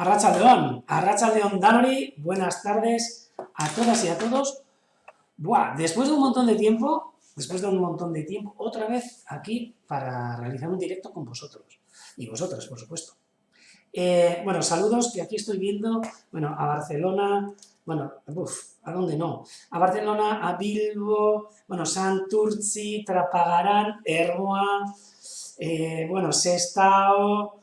Arratsaldeon Danori, buenas tardes a todas y a todos. Buah, después de un montón de tiempo, otra vez aquí para realizar un directo con vosotros. Y vosotras, por supuesto. Bueno, saludos, que aquí estoy viendo, bueno, a Barcelona, bueno, ¿a dónde no? A Barcelona, a Bilbo, bueno, Santurtzi, Trapagaran, Ermua, bueno, Sestao,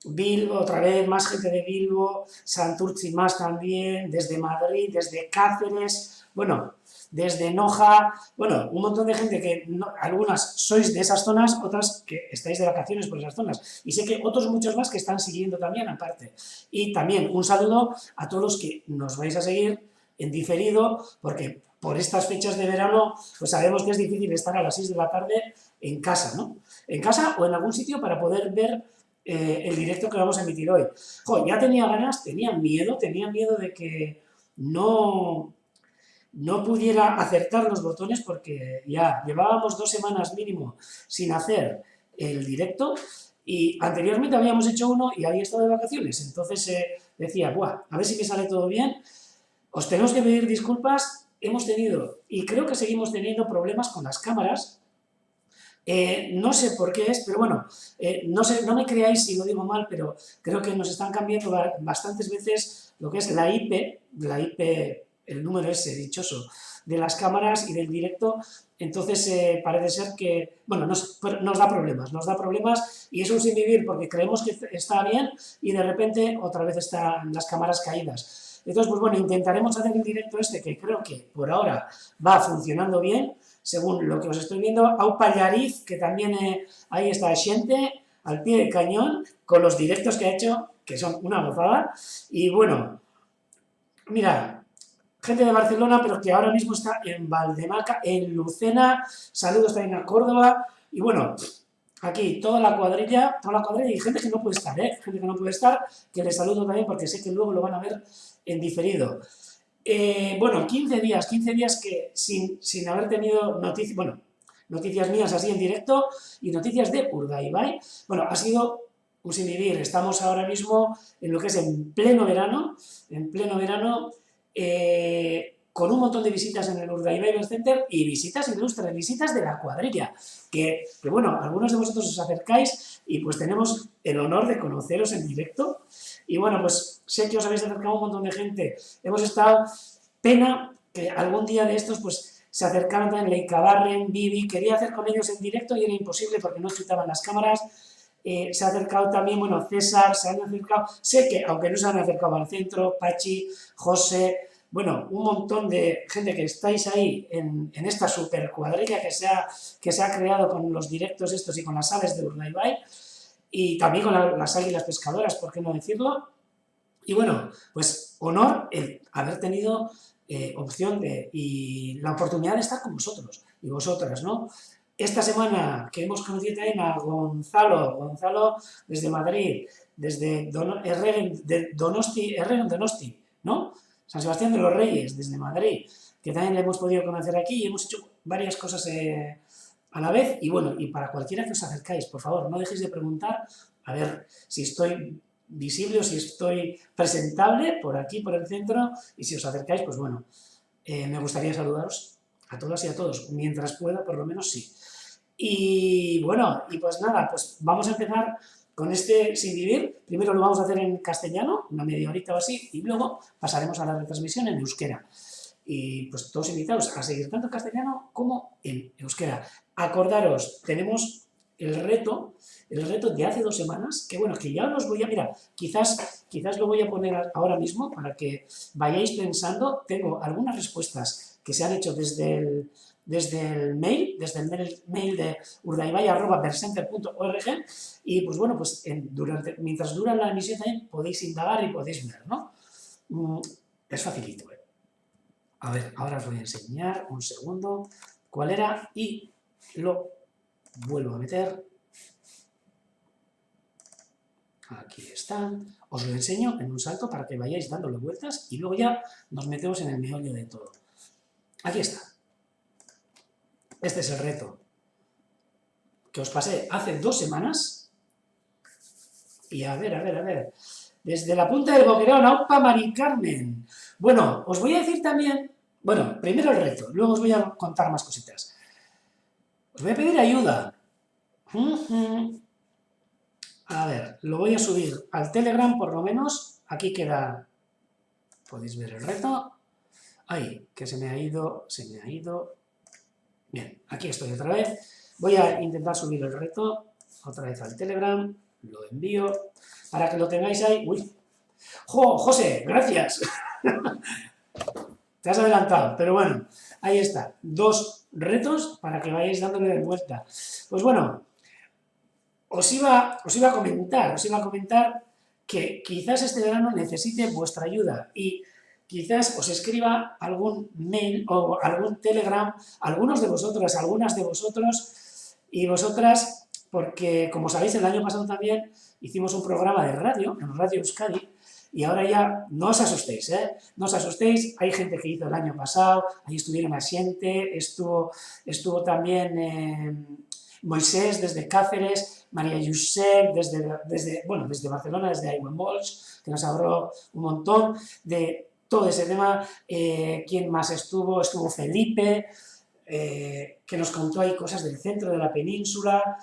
Bilbo, otra vez, más gente de Bilbo, Santurtzi más también, desde Madrid, desde Cáceres, bueno, desde Noja, bueno, un montón de gente que, algunas sois de esas zonas, otras que estáis de vacaciones por esas zonas, y sé que otros muchos más que están siguiendo también aparte. Y también un saludo a todos los que nos vais a seguir en diferido, porque por estas fechas de verano, pues sabemos que es difícil estar a las 6 de la tarde en casa, ¿no? En casa o en algún sitio para poder ver el directo que vamos a emitir hoy. Jo, ya tenía ganas, tenía miedo de que no pudiera acertar los botones porque ya llevábamos 2 semanas mínimo sin hacer el directo y anteriormente habíamos hecho uno y había estado de vacaciones, entonces decía, buah, a ver si me sale todo bien, os tenemos que pedir disculpas, hemos tenido y creo que seguimos teniendo problemas con las cámaras. No sé por qué es, pero bueno, no sé, no me creáis si lo digo mal, pero creo que nos están cambiando bastantes veces lo que es la IP, el número ese dichoso de las cámaras y del directo, entonces parece ser que, bueno, nos da problemas y es un sin vivir porque creemos que está bien y de repente otra vez están las cámaras caídas. Entonces, pues bueno, intentaremos hacer el directo este que creo que por ahora va funcionando bien, según lo que os estoy viendo. Aupa Llariz, que también ahí está gente, al pie del cañón, con los directos que ha hecho, que son una gozada. Y bueno, mira, gente de Barcelona, pero que ahora mismo está en Valdemaca, en Lucena, saludos también a Córdoba, y bueno, aquí toda la cuadrilla y gente que no puede estar, gente que no puede estar, que les saludo también porque sé que luego lo van a ver en diferido. Bueno, 15 días que sin haber tenido noticias, bueno, noticias mías así en directo y noticias de Urdaibai. Bueno, ha sido un sinvivir. Estamos ahora mismo en lo que es en pleno verano, con un montón de visitas en el Urdaibai Event Center y visitas ilustres, visitas de la cuadrilla, que bueno, algunos de vosotros os acercáis y pues tenemos el honor de conoceros en directo. Y bueno, pues sé que os habéis acercado un montón de gente. Hemos estado, pena que algún día de estos pues se acercaron también Leica Barren, Vivi, quería hacer con ellos en directo y era imposible porque no chutaban las cámaras. Se ha acercado también, bueno, César, se han acercado, sé que aunque no se han acercado al centro, Pachi, José, bueno, un montón de gente que estáis ahí en esta super cuadrilla que se ha creado con los directos estos y con las aves de Urdaibai y también con las águilas pescadoras, ¿por qué no decirlo? Y bueno, pues honor el haber tenido opción y la oportunidad de estar con vosotros y vosotras, ¿no? Esta semana que hemos conocido también a Gonzalo desde Madrid, desde Donosti, ¿no? San Sebastián de los Reyes, desde Madrid, que también le hemos podido conocer aquí y hemos hecho varias cosas a la vez. Y bueno, y para cualquiera que os acercáis, por favor, no dejéis de preguntar a ver si estoy visible o si estoy presentable por aquí, por el centro, y si os acercáis, pues bueno, me gustaría saludaros a todas y a todos, mientras pueda, por lo menos sí. Y bueno, y pues nada, pues vamos a empezar con este Sin Vivir. Primero lo vamos a hacer en castellano, una media horita o así, y luego pasaremos a la retransmisión en euskera. Y pues todos invitados a seguir tanto en castellano como en euskera. Acordaros, tenemos el reto de hace 2 semanas, que bueno, que ya os voy a, mira, quizás lo voy a poner ahora mismo para que vayáis pensando. Tengo algunas respuestas que se han hecho desde el mail de urdaibai@vercenter.org y pues bueno, pues mientras dura la emisión también podéis indagar y podéis ver, ¿no? Es facilito, A ver, ahora os voy a enseñar, un segundo, cuál era y lo vuelvo a meter. Aquí está. Os lo enseño en un salto para que vayáis dándole vueltas y luego ya nos metemos en el meollo de todo. Aquí está. Este es el reto que os pasé hace 2 semanas. Y a ver. desde la punta del Boquerón, ¡aupa, Mari Carmen! Bueno, os voy a decir también, bueno, primero el reto, luego os voy a contar más cositas. Os voy a pedir ayuda. A ver, lo voy a subir al Telegram, por lo menos. Aquí queda, podéis ver el reto. Ay, que se me ha ido. Bien, aquí estoy otra vez. Voy a intentar subir el reto otra vez al Telegram. Lo envío para que lo tengáis ahí. ¡Uy! ¡Jo, José! ¡Gracias! Te has adelantado, pero bueno, ahí está. 2 retos para que vayáis dándole de vuelta. Pues bueno, os iba a comentar que quizás este verano necesite vuestra ayuda y quizás os escriba algún mail o algún telegram, algunos de vosotros, algunas de vosotros y vosotras, porque como sabéis el año pasado también hicimos un programa de radio, en Radio Euskadi, y ahora ya no os asustéis, no os asustéis, hay gente que hizo el año pasado, ahí estuvieron Asiente, estuvo también Moisés desde Cáceres, María Josep desde Barcelona, desde Aigüenvols, que nos habló un montón de todo ese tema. ¿Quién más estuvo? Estuvo Felipe, que nos contó ahí cosas del centro de la península.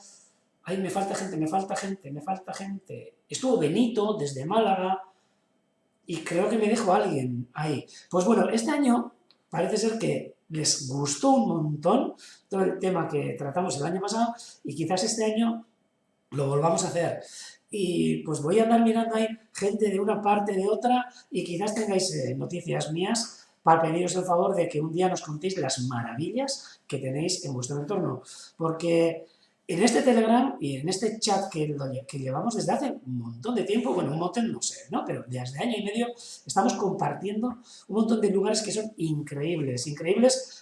Ay, me falta gente. Estuvo Benito desde Málaga y creo que me dejo a alguien ahí. Pues bueno, este año parece ser que les gustó un montón todo el tema que tratamos el año pasado y quizás este año lo volvamos a hacer. Y pues voy a andar mirando ahí gente de una parte, de otra, y quizás tengáis noticias mías para pediros el favor de que un día nos contéis las maravillas que tenéis en vuestro entorno. Porque en este Telegram y en este chat que llevamos desde hace un montón de tiempo, bueno, un montón no sé, ¿no? Pero desde año y medio estamos compartiendo un montón de lugares que son increíbles,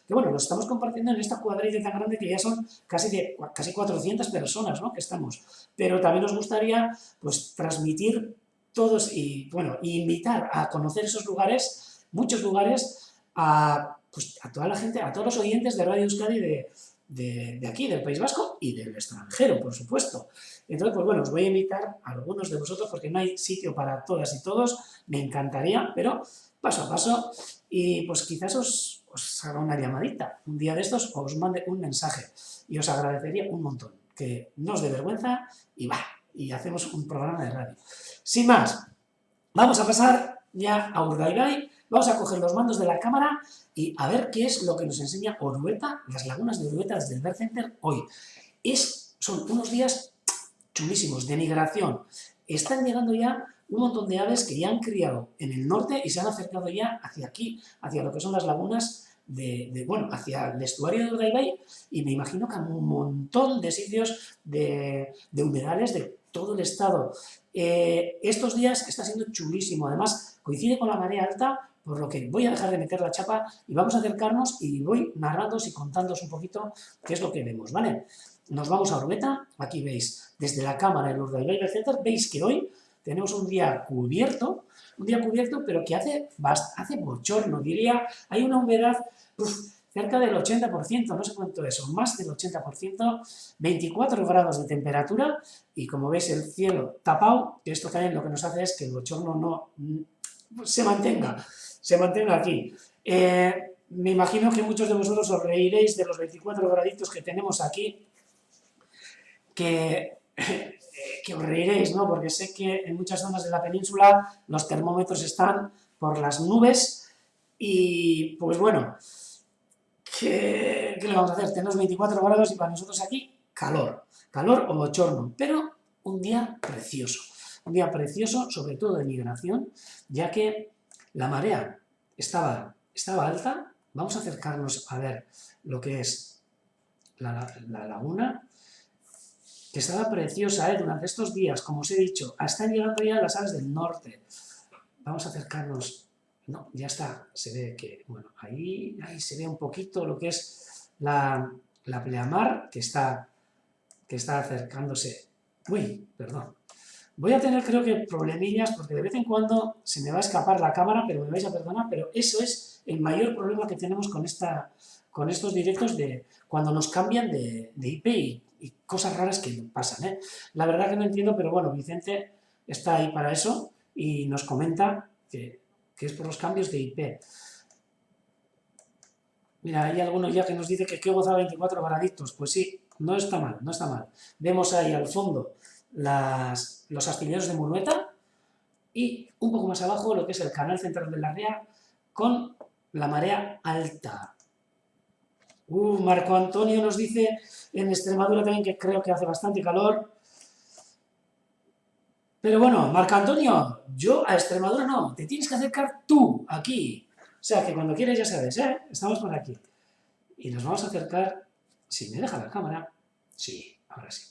que bueno, los estamos compartiendo en esta cuadrilla tan grande que ya son casi 400 personas, ¿no? Que estamos. Pero también nos gustaría, pues, transmitir todos y, bueno, invitar a conocer esos lugares, muchos lugares, pues, a toda la gente, a todos los oyentes de Radio Euskadi de aquí, del País Vasco y del extranjero, por supuesto. Entonces, pues bueno, os voy a invitar a algunos de vosotros porque no hay sitio para todas y todos, me encantaría, pero paso a paso y pues quizás os haga una llamadita, un día de estos os mande un mensaje y os agradecería un montón, que no os dé vergüenza y hacemos un programa de radio. Sin más, vamos a pasar ya a Urdaibai, vamos a coger los mandos de la cámara y a ver qué es lo que nos enseña Orueta, las lagunas de Orueta desde el Bird Center hoy. Son unos días chulísimos de migración. Están llegando ya un montón de aves que ya han criado en el norte y se han acercado ya hacia aquí, hacia lo que son las lagunas hacia el estuario de Urdaibai, y me imagino que a un montón de sitios de humedales de todo el estado. Estos días está siendo chulísimo, además coincide con la marea alta, por lo que voy a dejar de meter la chapa y vamos a acercarnos y voy narrándoos y contándoos un poquito qué es lo que vemos, ¿vale? Nos vamos a Orueta, aquí veis, desde la cámara del Urdaibai Bird Center, veis que hoy tenemos un día cubierto, pero que hace bochorno, diría, hay una humedad cerca del 80%, no sé cuánto es, o más del 80%, 24 grados de temperatura y como veis el cielo tapado, que esto también lo que nos hace es que el bochorno no se mantenga aquí. Me imagino que muchos de vosotros os reiréis de los 24 graditos que tenemos aquí, que os reiréis, ¿no? Porque sé que en muchas zonas de la península los termómetros están por las nubes y, pues bueno, ¿qué le vamos a hacer? Tenemos 24 grados y para nosotros aquí calor o bochorno, pero un día precioso, sobre todo de migración, ya que la marea estaba alta. Vamos a acercarnos a ver lo que es la laguna, que estaba preciosa, durante estos días, como os he dicho, están llegando ya las aves del norte. Vamos a acercarnos, no, ya está, se ve que, bueno, ahí se ve un poquito lo que es la pleamar, que está acercándose. Uy, perdón. Voy a tener, creo que, problemillas, porque de vez en cuando se me va a escapar la cámara, pero me vais a perdonar, pero eso es el mayor problema que tenemos con estos directos de cuando nos cambian de IP y cosas raras que pasan, La verdad que no entiendo, pero bueno, Vicente está ahí para eso, y nos comenta que es por los cambios de IP. Mira, hay algunos ya que nos dice que goza 24 baradictos. Pues sí, no está mal, no está mal. Vemos ahí al fondo los astilleros de Murueta y un poco más abajo lo que es el canal central de la ría con la marea alta. Marco Antonio nos dice en Extremadura también que creo que hace bastante calor. Pero bueno, Marco Antonio, yo a Extremadura no, te tienes que acercar tú, aquí. O sea, que cuando quieras ya sabes, estamos por aquí. Y nos vamos a acercar, si me deja la cámara, sí, ahora sí,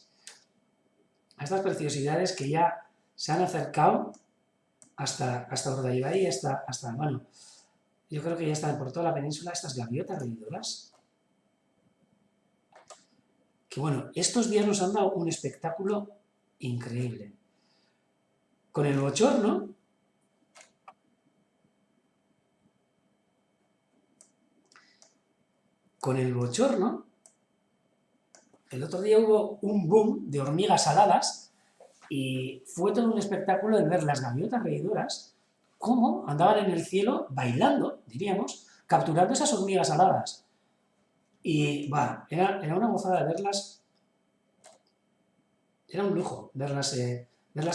a estas preciosidades que ya se han acercado hasta Urdaibai, hasta, bueno, yo creo que ya están por toda la península estas gaviotas reidoras. Que bueno, estos días nos han dado un espectáculo increíble. Con el bochorno, el otro día hubo un boom de hormigas aladas y fue todo un espectáculo de ver las gaviotas reidoras cómo andaban en el cielo bailando, diríamos, capturando esas hormigas aladas. Y era una gozada de verlas, era un lujo verlas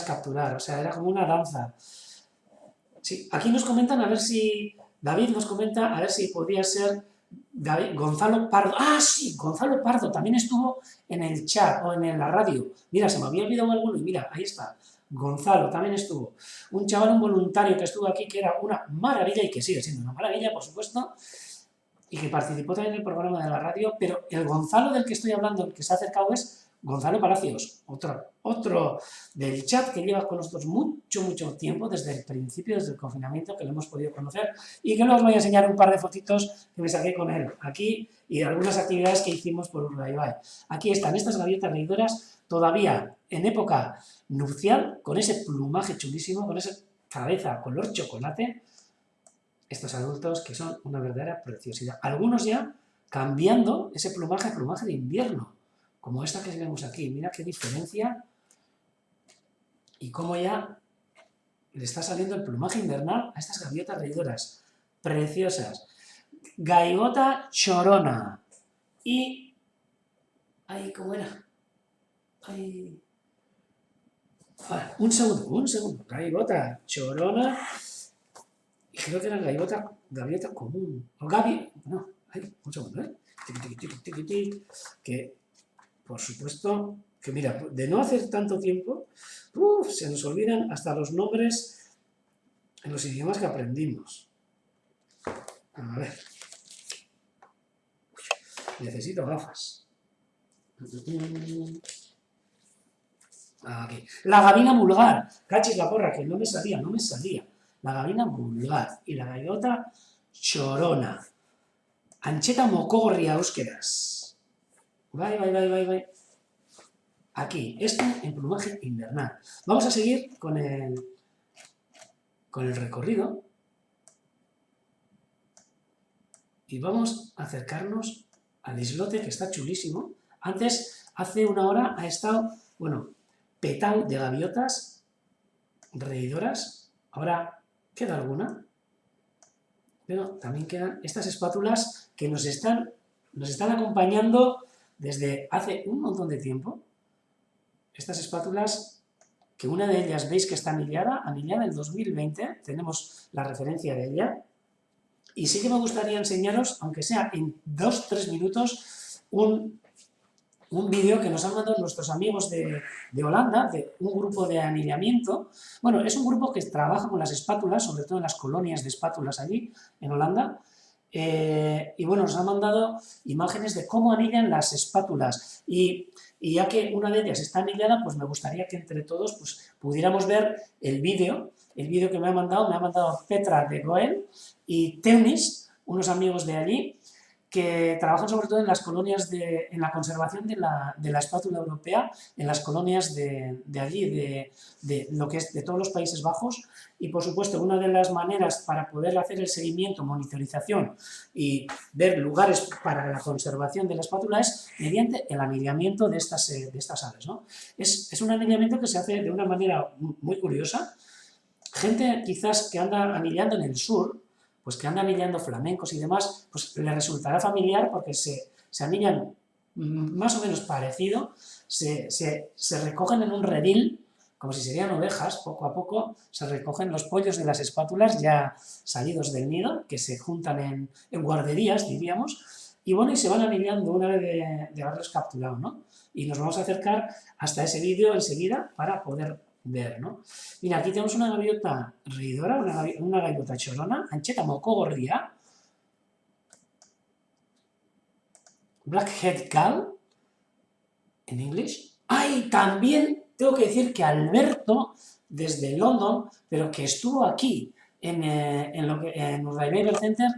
capturar, o sea, era como una danza. Sí, aquí nos comentan a ver si, David nos comenta a ver si podría ser Gonzalo Pardo. ¡Ah, sí! Gonzalo Pardo también estuvo en el chat o en la radio. Mira, se me había olvidado alguno y mira, ahí está. Gonzalo también estuvo. Un chaval, un voluntario que estuvo aquí que era una maravilla y que sigue siendo una maravilla, por supuesto, y que participó también en el programa de la radio, pero el Gonzalo del que estoy hablando, el que se ha acercado es Gonzalo Palacios, otro del chat que lleva con nosotros mucho tiempo, desde el principio, desde el confinamiento, que lo hemos podido conocer, y que luego os voy a enseñar un par de fotitos que me saqué con él aquí, y algunas actividades que hicimos por Urdaibai. Aquí están estas gaviotas reidoras, todavía en época nupcial, con ese plumaje chulísimo, con esa cabeza color chocolate, estos adultos que son una verdadera preciosidad. Algunos ya cambiando ese plumaje a plumaje de invierno, como esta que vemos aquí. Mira qué diferencia y cómo ya le está saliendo el plumaje invernal a estas gaviotas reidoras. Preciosas. Gaivota chorona. Y... ay, ¿cómo era? Ay... Vale, un segundo. Gaivota chorona. Y creo que era gaviota común. O no, un segundo, que, por supuesto, que mira, de no hacer tanto tiempo, se nos olvidan hasta los nombres en los idiomas que aprendimos. A ver. Necesito gafas. Aquí. La gavina vulgar. Cachis la porra, que no me salía. La gavina vulgar y la gaivota chorona. Ancheta mocogorria euskeraz. Bai. Aquí, esto en plumaje invernal. Vamos a seguir con el recorrido y vamos a acercarnos al islote que está chulísimo. Antes, hace una hora, ha estado, bueno, petado de gaviotas reidoras. Ahora queda alguna, pero también quedan estas espátulas que nos están acompañando desde hace un montón de tiempo. Estas espátulas, que una de ellas veis que está anillada en 2020, tenemos la referencia de ella, y sí que me gustaría enseñaros, aunque sea en 2-3 minutos, un vídeo que nos han mandado nuestros amigos de Holanda, de un grupo de anillamiento. Bueno, es un grupo que trabaja con las espátulas, sobre todo en las colonias de espátulas allí, en Holanda, y bueno, nos han mandado imágenes de cómo anillan las espátulas, y ya que una de ellas está anillada, pues me gustaría que entre todos pues, pudiéramos ver el vídeo que me ha mandado Petra de Goel y Teunis, unos amigos de allí, que trabajan sobre todo en las colonias en la conservación de la espátula europea, en las colonias de allí, de lo que es de todos los Países Bajos, y por supuesto una de las maneras para poder hacer el seguimiento, monitorización y ver lugares para la conservación de la espátula es mediante el anillamiento de estas aves, ¿no? Es un anillamiento que se hace de una manera muy curiosa. gente quizás que anda anillando en el sur, pues que anda anillando flamencos y demás, pues le resultará familiar porque se anillan más o menos parecido, se recogen en un redil, como si serían ovejas, poco a poco se recogen los pollos de las espátulas ya salidos del nido, que se juntan en guarderías, diríamos, y bueno, y se van anillando una vez de haberlos capturado, ¿no? Y nos vamos a acercar hasta ese vídeo enseguida para poder ver, ¿no? Mira, aquí tenemos una gaviota reidora, una gaviota chorrona, ancheta mokogorria, Blackhead Gull, en inglés. ¡Ay! También tengo que decir que Alberto, desde London, pero que estuvo aquí, en Urdaibai Bible Center,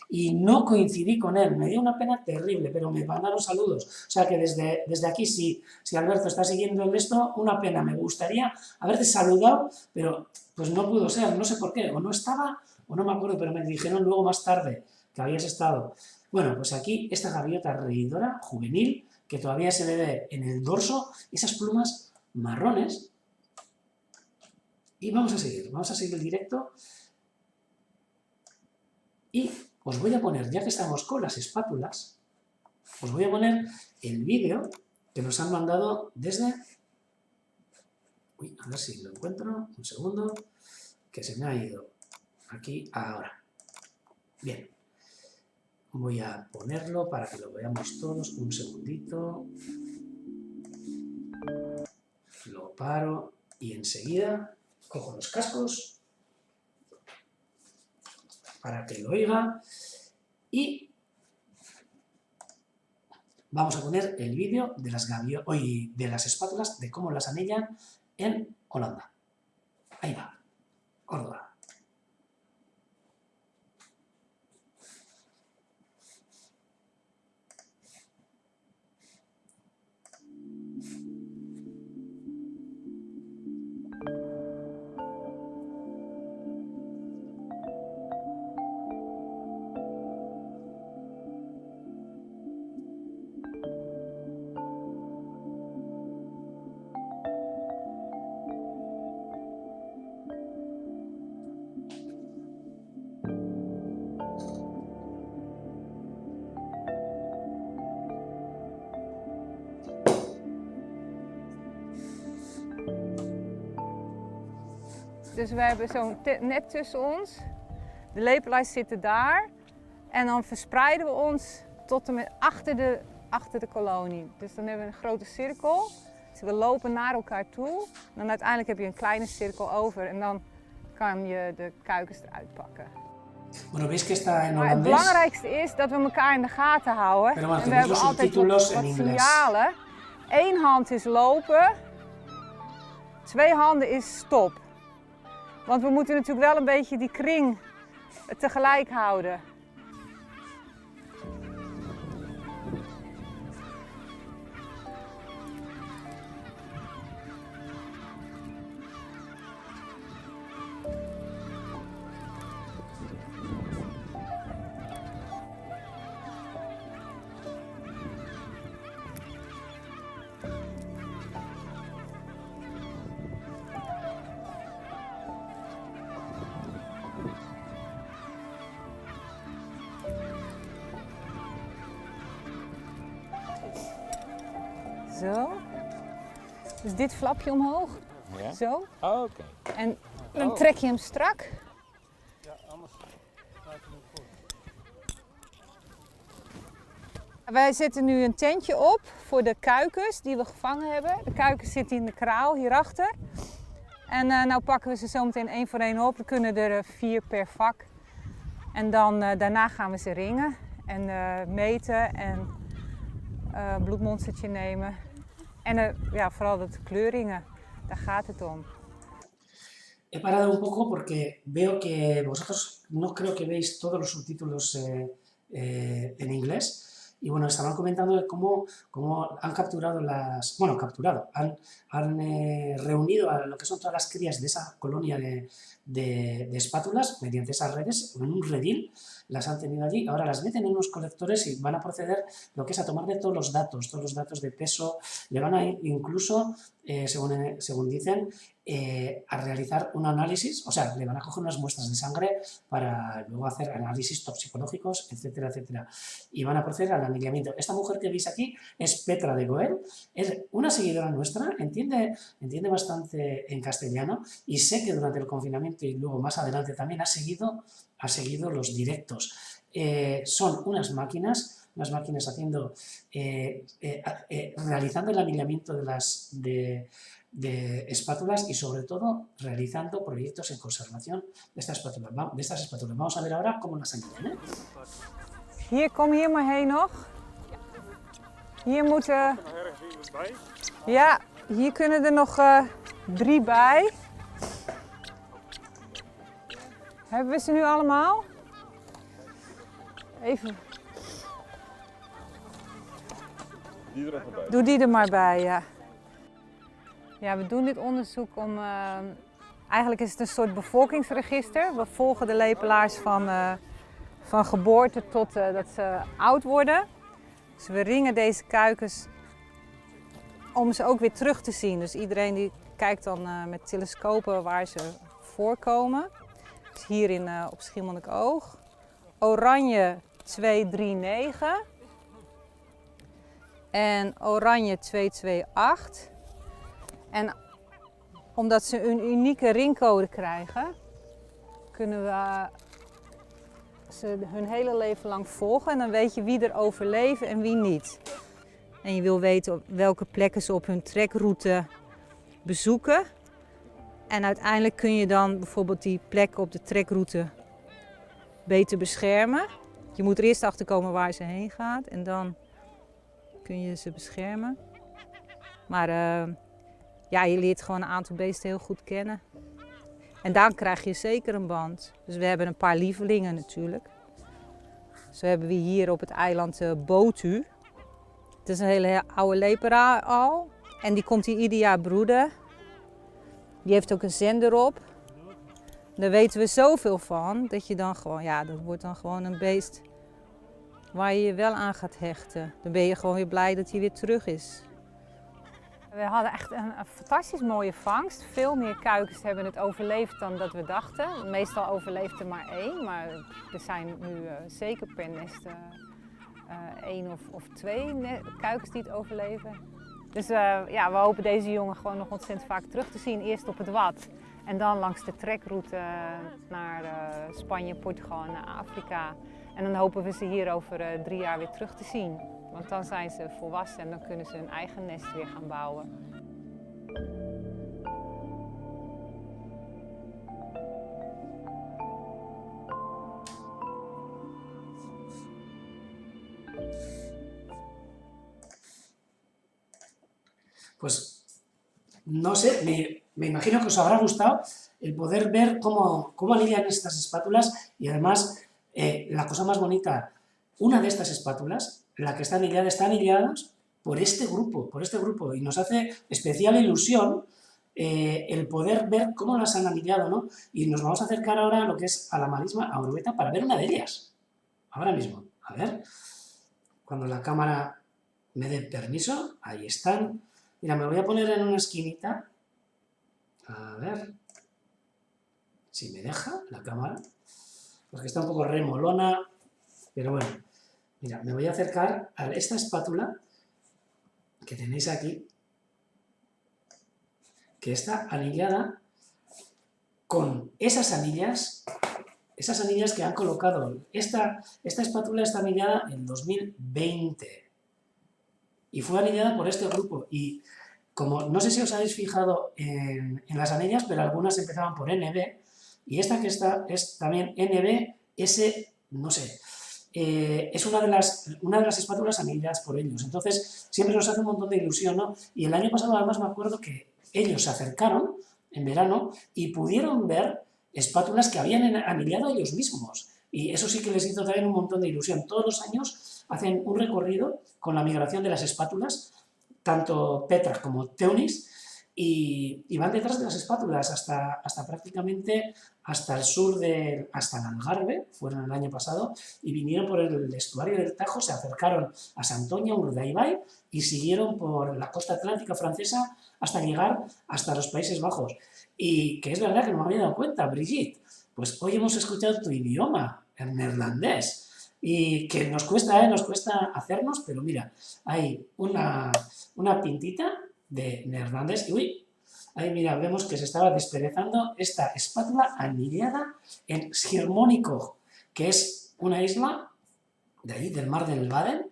y no coincidí con él. Me dio una pena terrible, pero me mandaron saludos. O sea que desde aquí, si Alberto está siguiendo el esto, una pena. Me gustaría haberte saludado, pero pues no pudo ser, no sé por qué. O no estaba, o no me acuerdo, pero me dijeron luego más tarde que habías estado. Bueno, pues aquí esta gaviota reidora, juvenil, que todavía se le ve en el dorso, esas plumas marrones. Y vamos a seguir el directo. Y os voy a poner, ya que estamos con las espátulas, os voy a poner el vídeo que nos han mandado desde... Uy, a ver si lo encuentro, un segundo, que se me ha ido aquí ahora. Bien. Voy a ponerlo para que lo veamos todos, un segundito. Lo paro y enseguida cojo los cascos para que lo oiga y vamos a poner el vídeo de las espátulas, de cómo las anillan en Holanda. Ahí va, Córdoba. Dus we hebben zo'n net tussen ons, de lepellijst zitten daar en dan verspreiden we ons tot en met achter de kolonie. Dus dan hebben we een grote cirkel, dus we lopen naar elkaar toe. Dan uiteindelijk heb je een kleine cirkel over en dan kan je de kuikens eruit pakken. Bueno, veis que está en Maar het belangrijkste is dat we elkaar in de gaten houden. Pero bueno, en we hebben altijd wat signalen. 1 hand is lopen, 2 handen is stop. Want we moeten natuurlijk wel een beetje die kring tegelijk houden. Zo. Dus dit flapje omhoog. Ja? Zo. Oh, oké. En dan trek je hem strak. Ja, anders sluit je hem voor. Wij zetten nu een tentje op voor de kuikens die we gevangen hebben. De kuikens zitten in de kraal hierachter. En nou pakken we ze zo meteen 1 voor 1 op. Er kunnen er 4 per vak. En dan daarna gaan we ze ringen en meten en bloedmonstertje nemen. En ja, vooral de kleuringen, daar gaat het om. He parado un poco porque veo que vosotros no creo que veis todos los subtítulos en inglés. Y bueno, estaban comentando de cómo han capturado han reunido a lo que son todas las crías de esa colonia de espátulas mediante esas redes, en un redil, las han tenido allí, ahora las meten en unos colectores y van a proceder lo que es a tomar de todos los datos de peso, le van a ir incluso, según dicen, a realizar un análisis, o sea, le van a coger unas muestras de sangre para luego hacer análisis toxicológicos, etcétera, etcétera. Y van a proceder al anillamiento. Esta mujer que veis aquí es Petra de Goel, es una seguidora nuestra, entiende bastante en castellano y sé que durante el confinamiento y luego más adelante también ha seguido los directos. Son unas máquinas haciendo, realizando el anillamiento de espátulas y sobre todo realizando proyectos en conservación de estas espátulas. Vamos a ver ahora cómo las anillan, ¿eh? Hier, kom hier maar heen nog. Hier moeten... Ja, hier kunnen er nog 3 bij. Hebben we ze nu allemaal? Even. Die er even bij. Doe die er maar bij, ja. Ja, we doen dit onderzoek om... eigenlijk is het een soort bevolkingsregister. We volgen de lepelaars van geboorte tot dat ze oud worden. Dus we ringen deze kuikens om ze ook weer terug te zien. Dus iedereen die kijkt dan met telescopen waar ze voorkomen. Dus hier op Schiermonnikoog. Oranje 239 en oranje 228. En omdat ze een unieke ringcode krijgen, kunnen we ze hun hele leven lang volgen. En dan weet je wie er overleven en wie niet. En je wil weten op welke plekken ze op hun trekroute bezoeken. En uiteindelijk kun je dan bijvoorbeeld die plekken op de trekroute beter beschermen. Je moet er eerst achter komen waar ze heen gaat en dan kun je ze beschermen. Maar ja, je leert gewoon een aantal beesten heel goed kennen. En dan krijg je zeker een band. Dus we hebben een paar lievelingen natuurlijk. Zo hebben we hier op het eiland Botu. Het is een hele oude lepera al. En die komt hier ieder jaar broeden. Die heeft ook een zender op. Daar weten we zoveel van, dat je dan gewoon, ja, dat wordt dan gewoon een beest waar je je wel aan gaat hechten. Dan ben je gewoon weer blij dat hij weer terug is. We hadden echt een fantastisch mooie vangst. Veel meer kuikens hebben het overleefd dan dat we dachten. Meestal overleeft er maar 1, maar er zijn nu zeker per nest 1 of 2 kuikens die het overleven. Dus ja, we hopen deze jongen gewoon nog ontzettend vaak terug te zien. Eerst op het Wad en dan langs de trekroute naar Spanje, Portugal en naar Afrika. En dan hopen we ze hier over 3 jaar weer terug te zien. Want dan zijn ze volwassen en dan kunnen ze hun eigen nest weer gaan bouwen. Pues no sé, me imagino que os habrá gustado el poder ver cómo anillan estas espátulas y además la cosa más bonita, una de estas espátulas, la que está anillada por este grupo y nos hace especial ilusión el poder ver cómo las han anillado, ¿no? Y nos vamos a acercar ahora a lo que es a la marisma, a Orueta, para ver una de ellas, ahora mismo. A ver, cuando la cámara me dé permiso, ahí están. Mira, me voy a poner en una esquinita, a ver si me deja la cámara, porque está un poco remolona, pero bueno, mira, me voy a acercar a esta espátula que tenéis aquí, que está anillada con esas anillas que han colocado. Esta espátula está anillada en 2020. Y fue anillada por este grupo. Y como no sé si os habéis fijado en las anillas, pero algunas empezaban por NB. Y esta que está es también NBS, no sé. Es una de las espátulas anilladas por ellos. Entonces siempre nos hace un montón de ilusión, ¿no? Y el año pasado además me acuerdo que ellos se acercaron en verano y pudieron ver espátulas que habían anillado ellos mismos. Y eso sí que les hizo también un montón de ilusión. Todos los años hacen un recorrido con la migración de las espátulas, tanto Petra como Teunis, y van detrás de las espátulas hasta prácticamente hasta el sur, hasta el Algarve, fueron el año pasado, y vinieron por el estuario del Tajo, se acercaron a Santoña, Urdaibai, y siguieron por la costa atlántica francesa hasta llegar hasta los Países Bajos. Y que es verdad que no me había dado cuenta, Brigitte, pues hoy hemos escuchado tu idioma, el neerlandés, y que nos cuesta hacernos, pero mira, hay una pintita de neerlandés, y uy, ahí mira, vemos que se estaba desperezando esta espátula anillada en Schiermonnikoog, que es una isla de ahí, del mar del Baden.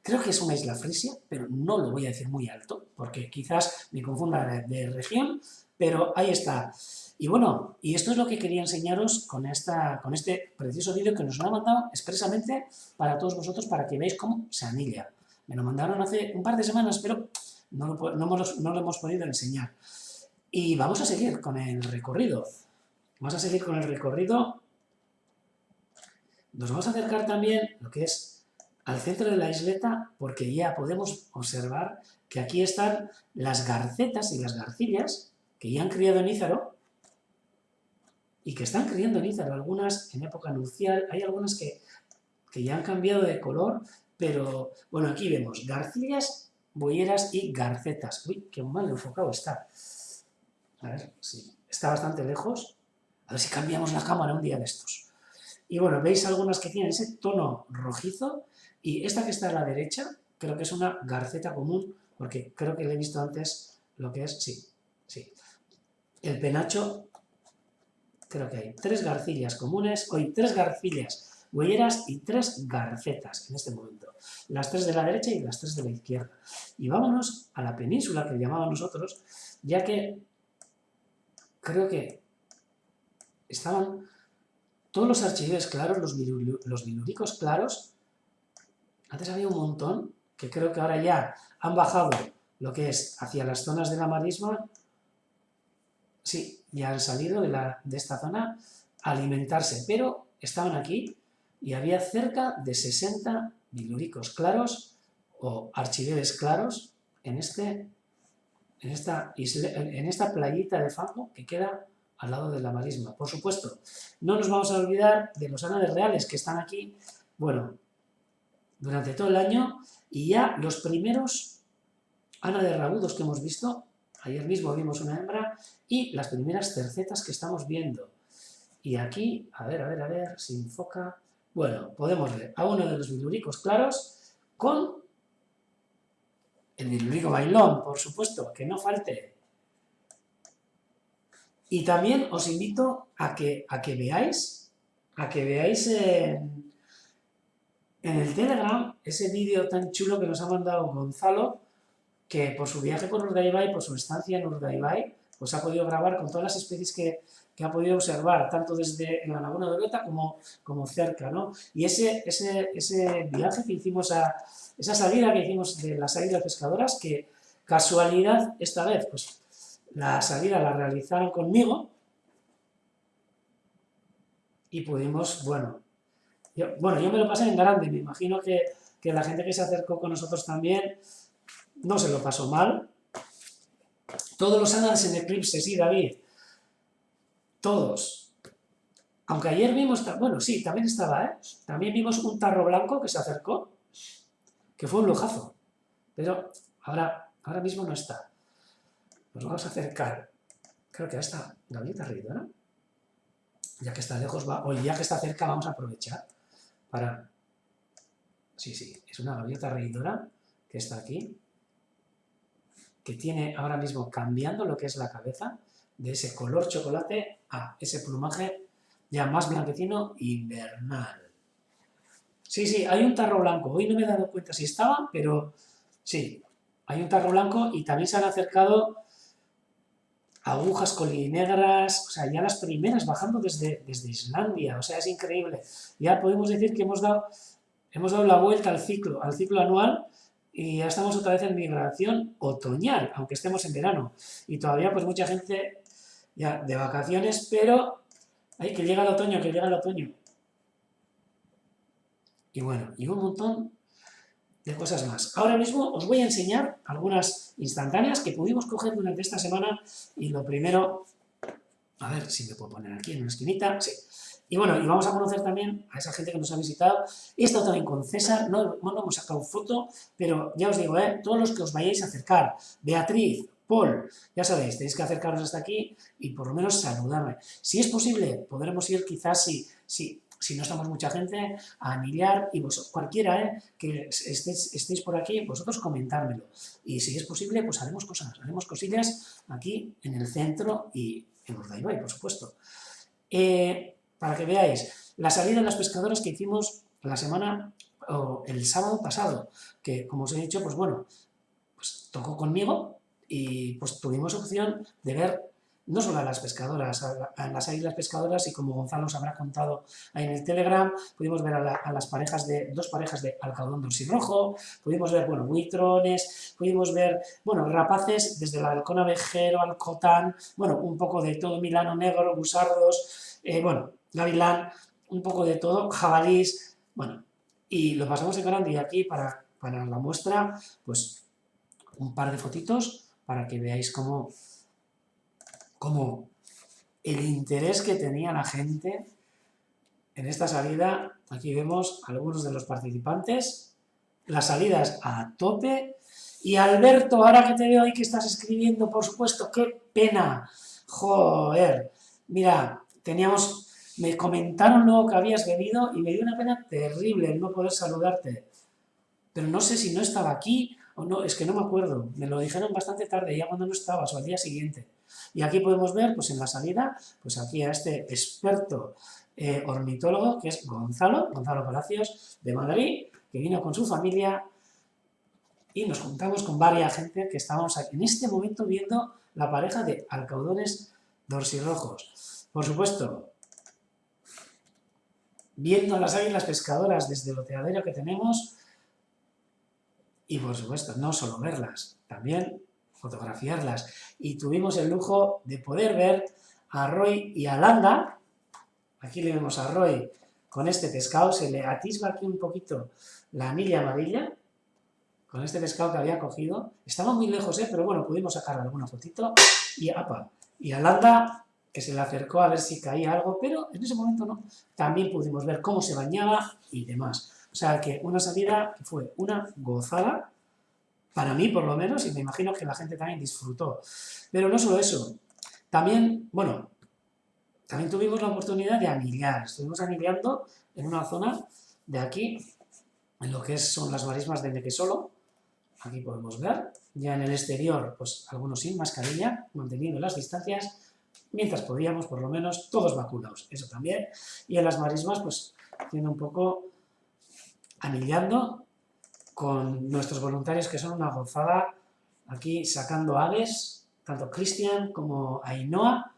Creo que es una isla frisia, pero no lo voy a decir muy alto, porque quizás me confunda de región, pero ahí está. Y bueno, y esto es lo que quería enseñaros con este precioso vídeo que nos lo ha mandado expresamente para todos vosotros, para que veáis cómo se anilla. Me lo mandaron hace un par de semanas, pero no lo hemos podido enseñar. Y vamos a seguir con el recorrido. Vamos a seguir con el recorrido. Nos vamos a acercar también lo que es al centro de la isleta, porque ya podemos observar que aquí están las garcetas y las garcillas que ya han criado en Ízaro y que están criando en Ízaro, algunas en época nupcial, hay algunas que ya han cambiado de color, pero bueno, aquí vemos garcillas, boyeras y garcetas. Uy, qué mal enfocado está. A ver, sí, está bastante lejos. A ver si cambiamos la cámara un día de estos. Y bueno, veis algunas que tienen ese tono rojizo, y esta que está a la derecha creo que es una garceta común, porque creo que le he visto antes lo que es, sí. El penacho, creo que hay 3 garcillas comunes, hoy 3 garcillas boyeras y 3 garcetas en este momento. Las 3 de la derecha y las 3 de la izquierda. Y vámonos a la península que llamamos nosotros, ya que creo que estaban todos los archiveos claros, los biluricos claros. Antes había un montón, que creo que ahora ya han bajado lo que es hacia las zonas de la marisma. Sí, ya han salido de esta zona a alimentarse, pero estaban aquí y había cerca de 60 biluricos claros o archiveos claros en esta playita de fango que queda al lado de la marisma. Por supuesto, no nos vamos a olvidar de los ánades reales que están aquí, bueno, durante todo el año, y ya los primeros ánades rabudos que hemos visto, ayer mismo vimos una hembra, y las primeras cercetas que estamos viendo. Y aquí, a ver, si enfoca, bueno, podemos ver a uno de los biluricos claros con el bilurico bailón, por supuesto, que no falte. Y también os invito a que veáis en el Telegram ese vídeo tan chulo que nos ha mandado Gonzalo, que por su viaje por Urdaibai, por su estancia en Urdaibai, pues ha podido grabar con todas las especies que ha podido observar, tanto desde en la Laguna de Orota como cerca, ¿no? Y ese viaje que hicimos, esa salida que hicimos de las águilas pescadoras, que casualidad esta vez, pues la salida la realizaron conmigo y pudimos, yo me lo pasé en grande, me imagino que la gente que se acercó con nosotros también no se lo pasó mal. Todos los ánades en eclipse, sí, David, todos. Aunque ayer vimos, bueno, sí, también estaba, también vimos un tarro blanco que se acercó, que fue un lujazo, pero ahora mismo no está. Nos vamos a acercar, creo que a esta gaviota reidora, ya que está lejos, o ya que está cerca, vamos a aprovechar para... Sí, es una gaviota reidora que está aquí, que tiene ahora mismo cambiando lo que es la cabeza, de ese color chocolate a ese plumaje ya más blanquecino invernal. Sí, hay un tarro blanco, hoy no me he dado cuenta si estaba, pero sí, hay un tarro blanco y también se han acercado agujas colinegras, o sea, ya las primeras bajando desde Islandia, o sea, es increíble. Ya podemos decir que hemos dado la vuelta al ciclo anual, y ya estamos otra vez en migración otoñal, aunque estemos en verano. Y todavía pues mucha gente ya de vacaciones, pero que llega el otoño, Y bueno, y un montón de cosas más. Ahora mismo os voy a enseñar algunas instantáneas que pudimos coger durante esta semana, y lo primero, a ver si me puedo poner aquí en una esquinita, sí. Y bueno, y vamos a conocer también a esa gente que nos ha visitado. He estado también con César, no hemos sacado foto, pero ya os digo, todos los que os vayáis a acercar, Beatriz, Paul, ya sabéis, tenéis que acercaros hasta aquí y por lo menos saludarme. Si es posible, podremos ir quizás, si no estamos mucha gente, a anillar, y vosotros, cualquiera que estéis por aquí, vosotros comentármelo. Y si es posible, pues haremos cosillas aquí en el centro y en Urdaibai, por supuesto. Para que veáis, la salida de las pescadoras que hicimos la semana, o el sábado pasado, que como os he dicho, pues bueno, pues tocó conmigo y pues tuvimos opción de ver no solo a las pescadoras, a las águilas pescadoras, y como Gonzalo os habrá contado ahí en el Telegram, pudimos ver a las parejas dos parejas de alcaudón dorsirrojo, pudimos ver, bueno, buitrones, pudimos ver, bueno, rapaces desde la halcón abejero, alcotán, bueno, un poco de todo, milano negro, busardos, bueno, gavilán, un poco de todo, jabalís, bueno, y lo pasamos en grande. Y aquí para la muestra, pues un par de fotitos para que veáis cómo el interés que tenía la gente en esta salida. Aquí vemos algunos de los participantes, las salidas a tope. Y Alberto, ahora que te veo ahí que estás escribiendo, por supuesto, qué pena, joder, mira, me comentaron luego que habías venido y me dio una pena terrible el no poder saludarte, pero no sé si no estaba aquí o no, es que no me acuerdo, me lo dijeron bastante tarde, ya cuando no estabas, o al día siguiente. Y aquí podemos ver, pues en la salida, pues aquí a este experto ornitólogo, que es Gonzalo Palacios, de Madrid, que vino con su familia, y nos juntamos con varias gente que estábamos aquí en este momento viendo la pareja de alcaudones dorsirrojos. Por supuesto, viendo las águilas pescadoras desde el oteadero que tenemos, y por supuesto, no solo verlas, también fotografiarlas. Y tuvimos el lujo de poder ver a Roy y a Landa. Aquí le vemos a Roy con este pescado, se le atisba aquí un poquito la anilla amarilla, con este pescado que había cogido. Estaba muy lejos, pero bueno, pudimos sacar alguna fotito. Y apa, y a Landa, que se le acercó a ver si caía algo, pero en ese momento no. También pudimos ver cómo se bañaba y demás. O sea que una salida que fue una gozada, para mí por lo menos, y me imagino que la gente también disfrutó. Pero no solo eso, también, bueno, también tuvimos la oportunidad de anillar. Estuvimos anillando en una zona de aquí, en lo que son las marismas de Nequesolo. Aquí podemos ver, ya en el exterior, pues algunos sin mascarilla, manteniendo las distancias, mientras podíamos, por lo menos, todos vacunados, eso también. Y en las marismas, pues, haciendo un poco, anillando con nuestros voluntarios, que son una gozada, aquí sacando aves, tanto Cristian como Ainhoa,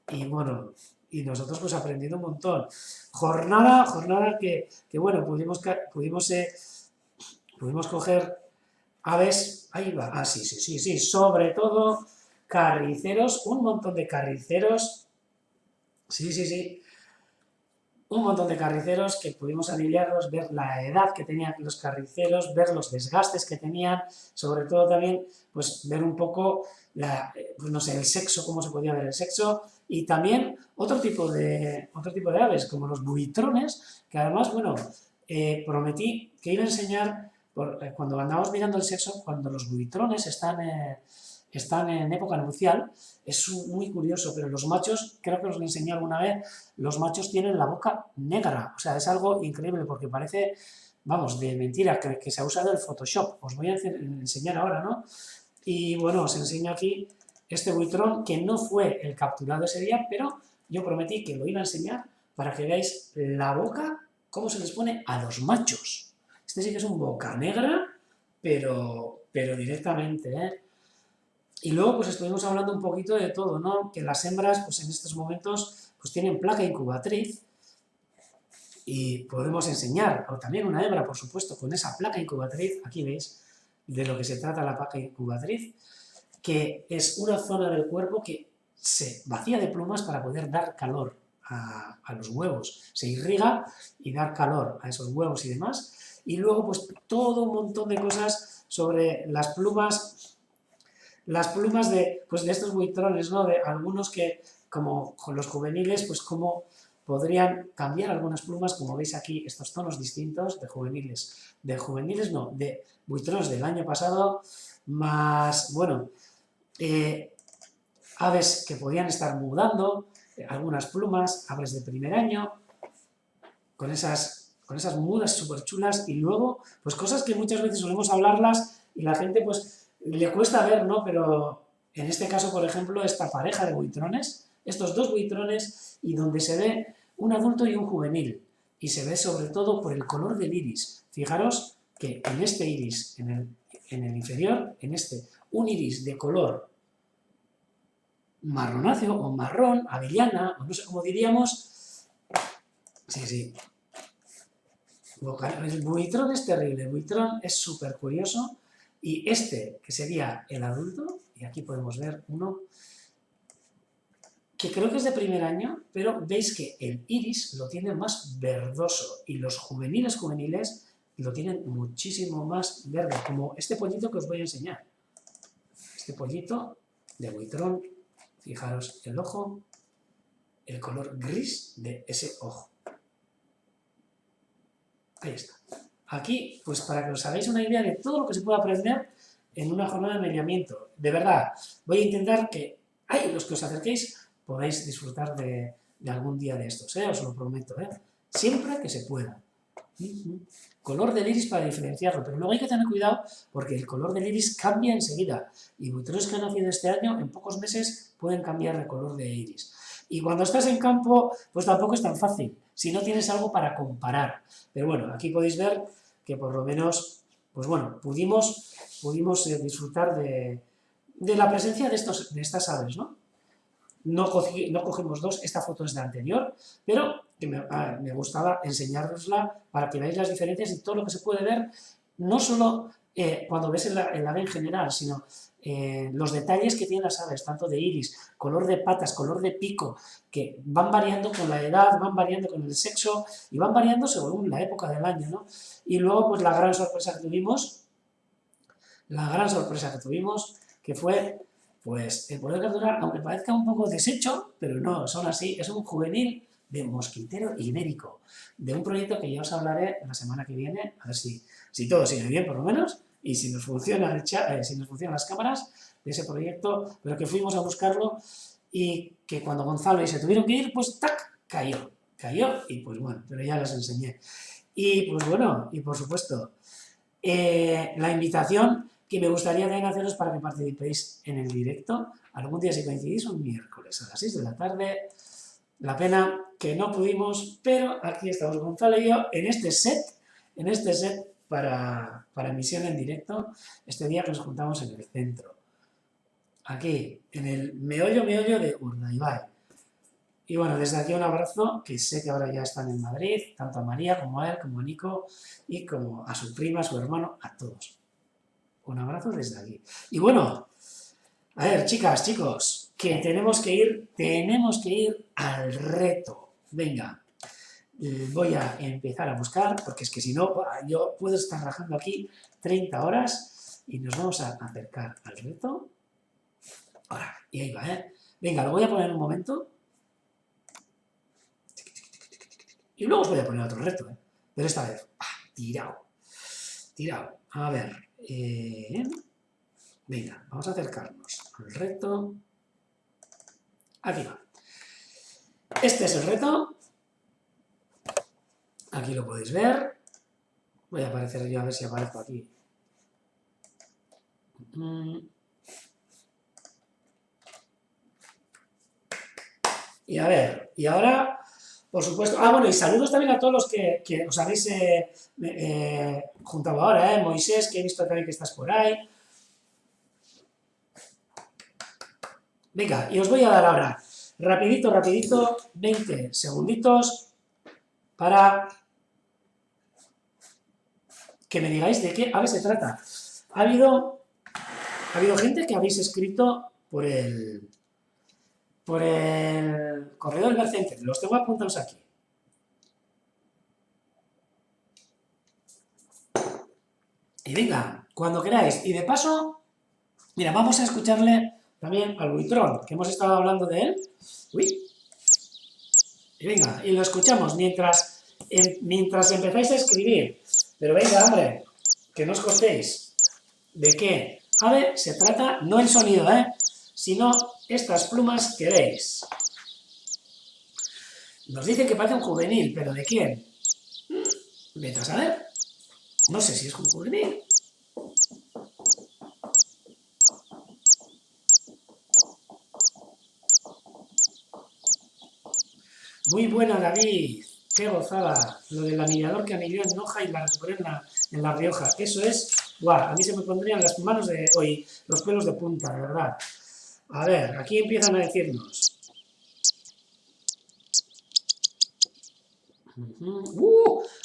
y bueno, y nosotros pues aprendiendo un montón. Jornada que bueno, pudimos coger aves, ahí va, sí, sobre todo carriceros, un montón de carriceros, sí, un montón de carriceros que pudimos anillarlos, ver la edad que tenían los carriceros, ver los desgastes que tenían, sobre todo también, pues ver un poco, pues no sé, el sexo, cómo se podía ver el sexo, y también otro tipo de aves, como los buitrones, que además, bueno, prometí que iba a enseñar, cuando andamos mirando el sexo, cuando los buitrones están en época nupcial, es muy curioso, pero los machos, creo que os lo enseñé alguna vez, los machos tienen la boca negra, o sea, es algo increíble porque parece, vamos, de mentira, que se ha usado el Photoshop. Os voy a enseñar ahora, ¿no? Y bueno, os enseño aquí este buitrón, que no fue el capturado ese día, pero yo prometí que lo iba a enseñar para que veáis la boca, cómo se les pone a los machos. Este sí que es un boca negra, pero directamente, ¿eh? Y luego pues estuvimos hablando un poquito de todo, ¿no? Que las hembras pues en estos momentos pues tienen placa incubatriz y podemos enseñar, o también una hembra, por supuesto, con esa placa incubatriz, aquí veis de lo que se trata la placa incubatriz, que es una zona del cuerpo que se vacía de plumas para poder dar calor a los huevos, se irriga y dar calor a esos huevos y demás, y luego pues todo un montón de cosas sobre las plumas de estos buitrones, ¿no? De algunos que, como con los juveniles, pues cómo podrían cambiar algunas plumas, como veis aquí, estos tonos distintos de buitrones del año pasado, más, bueno, aves que podían estar mudando, algunas plumas, aves de primer año, con esas mudas súper chulas, y luego, pues cosas que muchas veces solemos hablarlas y la gente pues le cuesta ver, ¿no? Pero en este caso, por ejemplo, esta pareja de buitrones, estos dos buitrones, y donde se ve un adulto y un juvenil, y se ve sobre todo por el color del iris. Fijaros que en este iris, en el inferior, en este, un iris de color marronáceo o marrón, avellana, o no sé cómo diríamos. Sí. El buitrón es terrible, el buitrón es súper curioso, y este, que sería el adulto, y aquí podemos ver uno, que creo que es de primer año, pero veis que el iris lo tiene más verdoso, y los juveniles lo tienen muchísimo más verde, como este pollito que os voy a enseñar. Este pollito de buitrón, fijaros el ojo, el color gris de ese ojo. Ahí está. Aquí, pues para que os hagáis una idea de todo lo que se puede aprender en una jornada de mediamiento. De verdad, voy a intentar que, los que os acerquéis, podáis disfrutar de algún día de estos, os lo prometo, siempre que se pueda. Color del iris para diferenciarlo, pero luego hay que tener cuidado porque el color del iris cambia enseguida, y buitrones que han nacido este año, en pocos meses pueden cambiar de color de iris. Y cuando estás en campo, pues tampoco es tan fácil, si no tienes algo para comparar. Pero bueno, aquí podéis ver que por lo menos, pues bueno, pudimos disfrutar de la presencia de estas aves, ¿no? No cogemos dos, esta foto es de anterior, pero que me gustaba enseñárosla para que veáis las diferencias y todo lo que se puede ver, no solo cuando ves el ave en general, sino los detalles que tienen las aves, tanto de iris, color de patas, color de pico, que van variando con la edad, van variando con el sexo y van variando según la época del año, ¿no? Y luego, pues la gran sorpresa que tuvimos, que fue pues el poder capturar, aunque parezca un poco deshecho, pero no, son así, es un juvenil de mosquitero ibérico, de un proyecto que ya os hablaré la semana que viene, a ver si todo sigue bien por lo menos, y si nos funcionan las cámaras de ese proyecto, pero que fuimos a buscarlo y que cuando Gonzalo y se tuvieron que ir, pues ¡tac! Cayó, y pues bueno, pero ya les enseñé. Y pues bueno, y por supuesto, la invitación que me gustaría también haceros para que participéis en el directo, algún día si coincidís, un miércoles a las 6 de la tarde, la pena que no pudimos, pero aquí estamos Gonzalo y yo en este set para emisión en directo, este día que nos juntamos en el centro, aquí, en el meollo de Urdaibai. Y bueno, desde aquí un abrazo, que sé que ahora ya están en Madrid, tanto a María como a él, como a Nico, y como a su prima, a su hermano, a todos. Un abrazo desde aquí. Y bueno, a ver, chicas, chicos, que tenemos que ir al reto. Venga, voy a empezar a buscar, porque es que si no, yo puedo estar rajando aquí 30 horas y nos vamos a acercar al reto. Ahora, y ahí va, Venga, lo voy a poner un momento. Y luego os voy a poner otro reto, Pero esta vez, tirado. A ver, venga, vamos a acercarnos al reto. Aquí va. Este es el reto. Aquí lo podéis ver. Voy a aparecer yo a ver si aparezco aquí. Y a ver, y ahora, por supuesto... bueno, y saludos también a todos los que os habéis juntado ahora, Moisés, que he visto también que estás por ahí. Venga, y os voy a dar ahora, rapidito, 20 segunditos para que me digáis de qué ave se trata. Ha habido gente que habéis escrito por el correo del Mercenter, los tengo apuntados aquí. Y venga, cuando queráis. Y de paso, mira, vamos a escucharle también al buitrón, que hemos estado hablando de él. Uy. Y venga, y lo escuchamos mientras empezáis a escribir. Pero venga, hombre, que no os cortéis. ¿De qué ave se trata? No el sonido, sino estas plumas que veis. Nos dicen que parece un juvenil, ¿pero de quién? Vete a saber. No sé si es un juvenil. Muy buena, David. Qué gozada. Lo del anillador que anilló en Noja y la recuperé en La Rioja. Eso es... ¡Guau! A mí se me pondrían las manos de... hoy los pelos de punta, de verdad. A ver, aquí empiezan a decirnos...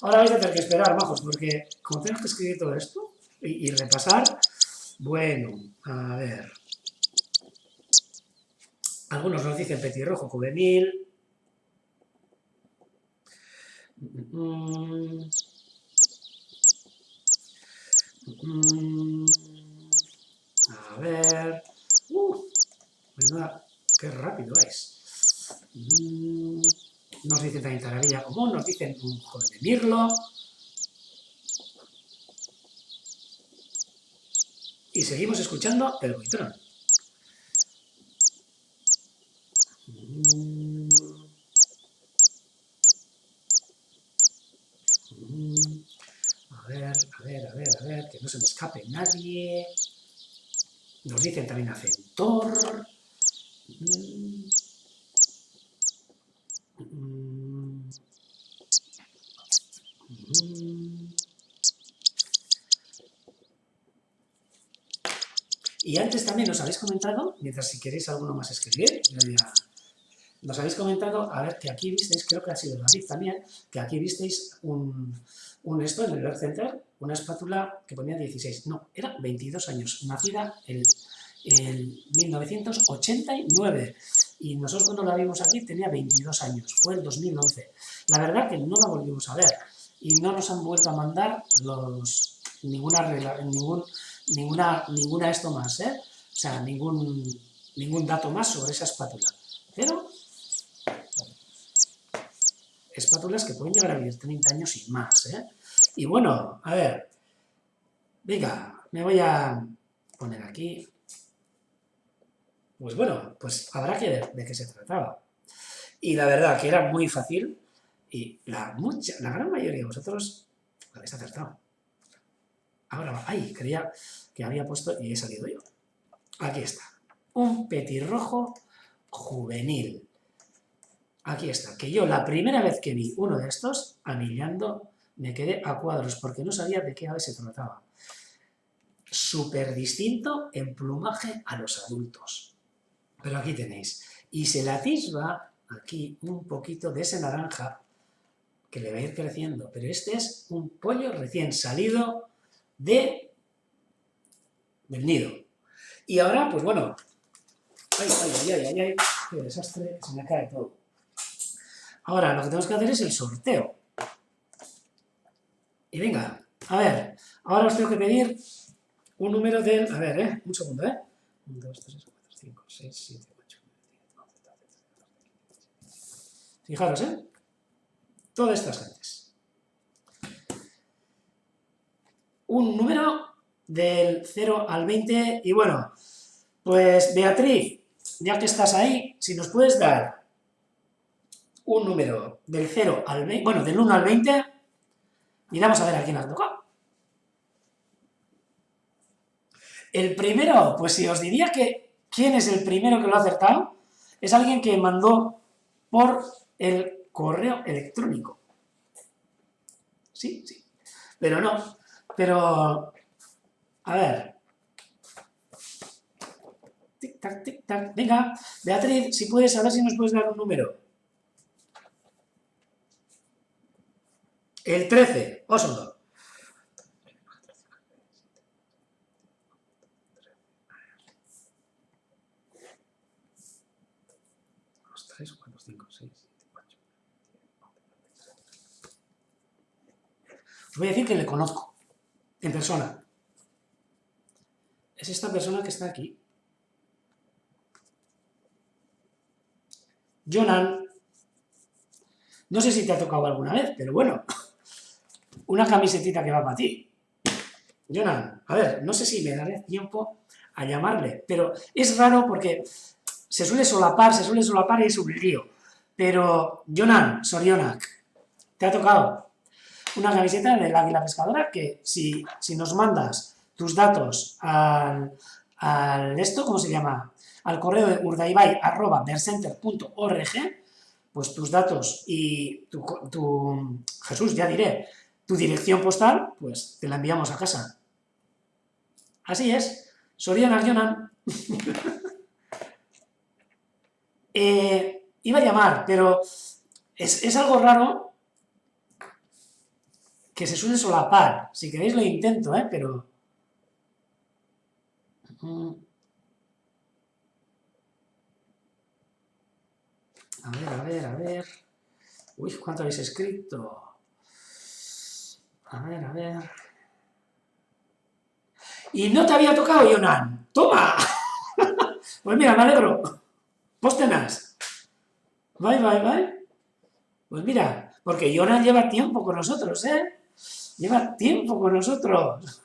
Ahora vais a tener que esperar, majos, porque como tenemos que escribir todo esto y repasar... Bueno, a ver... Algunos nos dicen petirrojo juvenil... A ver... menuda, qué rápido vais. Nos dicen también taravilla común, nos dicen un joven de mirlo. Y seguimos escuchando el buitrón. A ver, que no se me escape nadie. Nos dicen también acentor. Y antes también nos habéis comentado, mientras si queréis alguno más escribir, nos habéis comentado, a ver, que aquí visteis, creo que ha sido David también, que aquí visteis esto en el Art Center, una espátula que ponía 16, no, era 22 años, nacida en 1989, y nosotros cuando la vimos aquí tenía 22 años, fue el 2011. La verdad que no la volvimos a ver, y no nos han vuelto a mandar ninguna esto más, o sea, ningún dato más sobre esa espátula, pero espátulas que pueden llegar a vivir 30 años y más, Y bueno, a ver, venga, me voy a poner aquí. Pues bueno, pues habrá que ver de qué se trataba. Y la verdad que era muy fácil y la gran mayoría de vosotros lo habéis acertado. Ahora, creía que había puesto y he salido yo. Aquí está. Un petirrojo juvenil. Aquí está. Que yo la primera vez que vi uno de estos, anillando, me quedé a cuadros porque no sabía de qué ave se trataba. Súper distinto en plumaje a los adultos. Pero aquí tenéis. Y se le atisba aquí un poquito de ese naranja que le va a ir creciendo. Pero este es un pollo recién salido del nido. Y ahora, pues bueno, ¡ay! ¡Qué desastre! Se me cae todo. Ahora, lo que tenemos que hacer es el sorteo. Y venga, a ver, ahora os tengo que pedir un número del... A ver, un segundo, 1, 2, 3, 4, 5, 6, 7, 8, 9, 10, 11, 12, 13, 14. Fijaros, todas estas gentes. Un número del 0 al 20 y bueno, pues Beatriz, ya que estás ahí, si nos puedes dar un número del 0 al 20, bueno, del 1 al 20, y vamos a ver a quién ha tocado. El primero, pues si os diría que quién es el primero que lo ha acertado, es alguien que mandó por el correo electrónico. Sí, pero no, pero... A ver. Tic-tac, tic-tac. Venga, Beatriz, si puedes, a ver si nos puedes dar un número. El 13, Osondo. Los 3, 4, 5, 6, 7, 8. Os voy a decir que le conozco, en persona. Es esta persona que está aquí. Jonan. No sé si te ha tocado alguna vez, pero bueno. Una camisetita que va para ti. Jonan, a ver, no sé si me daré tiempo a llamarle, pero es raro porque se suele solapar y es un lío. Pero, Jonan, Sorionak, te ha tocado una camiseta del Águila Pescadora que si nos mandas tus datos al esto, ¿cómo se llama? Al correo de urdaibai@vercenter.org, pues tus datos y Jesús, ya diré, tu dirección postal, pues te la enviamos a casa. Así es, Sorionak, Jonan. Iba a llamar, pero es algo raro que se suele solapar. Si queréis lo intento, pero... A ver... Uy, ¿cuánto habéis escrito? A ver... Y no te había tocado, Jonan. ¡Toma! Pues mira, me alegro. Póstenas. Bye. Pues mira, porque Jonan lleva tiempo con nosotros, Lleva tiempo con nosotros.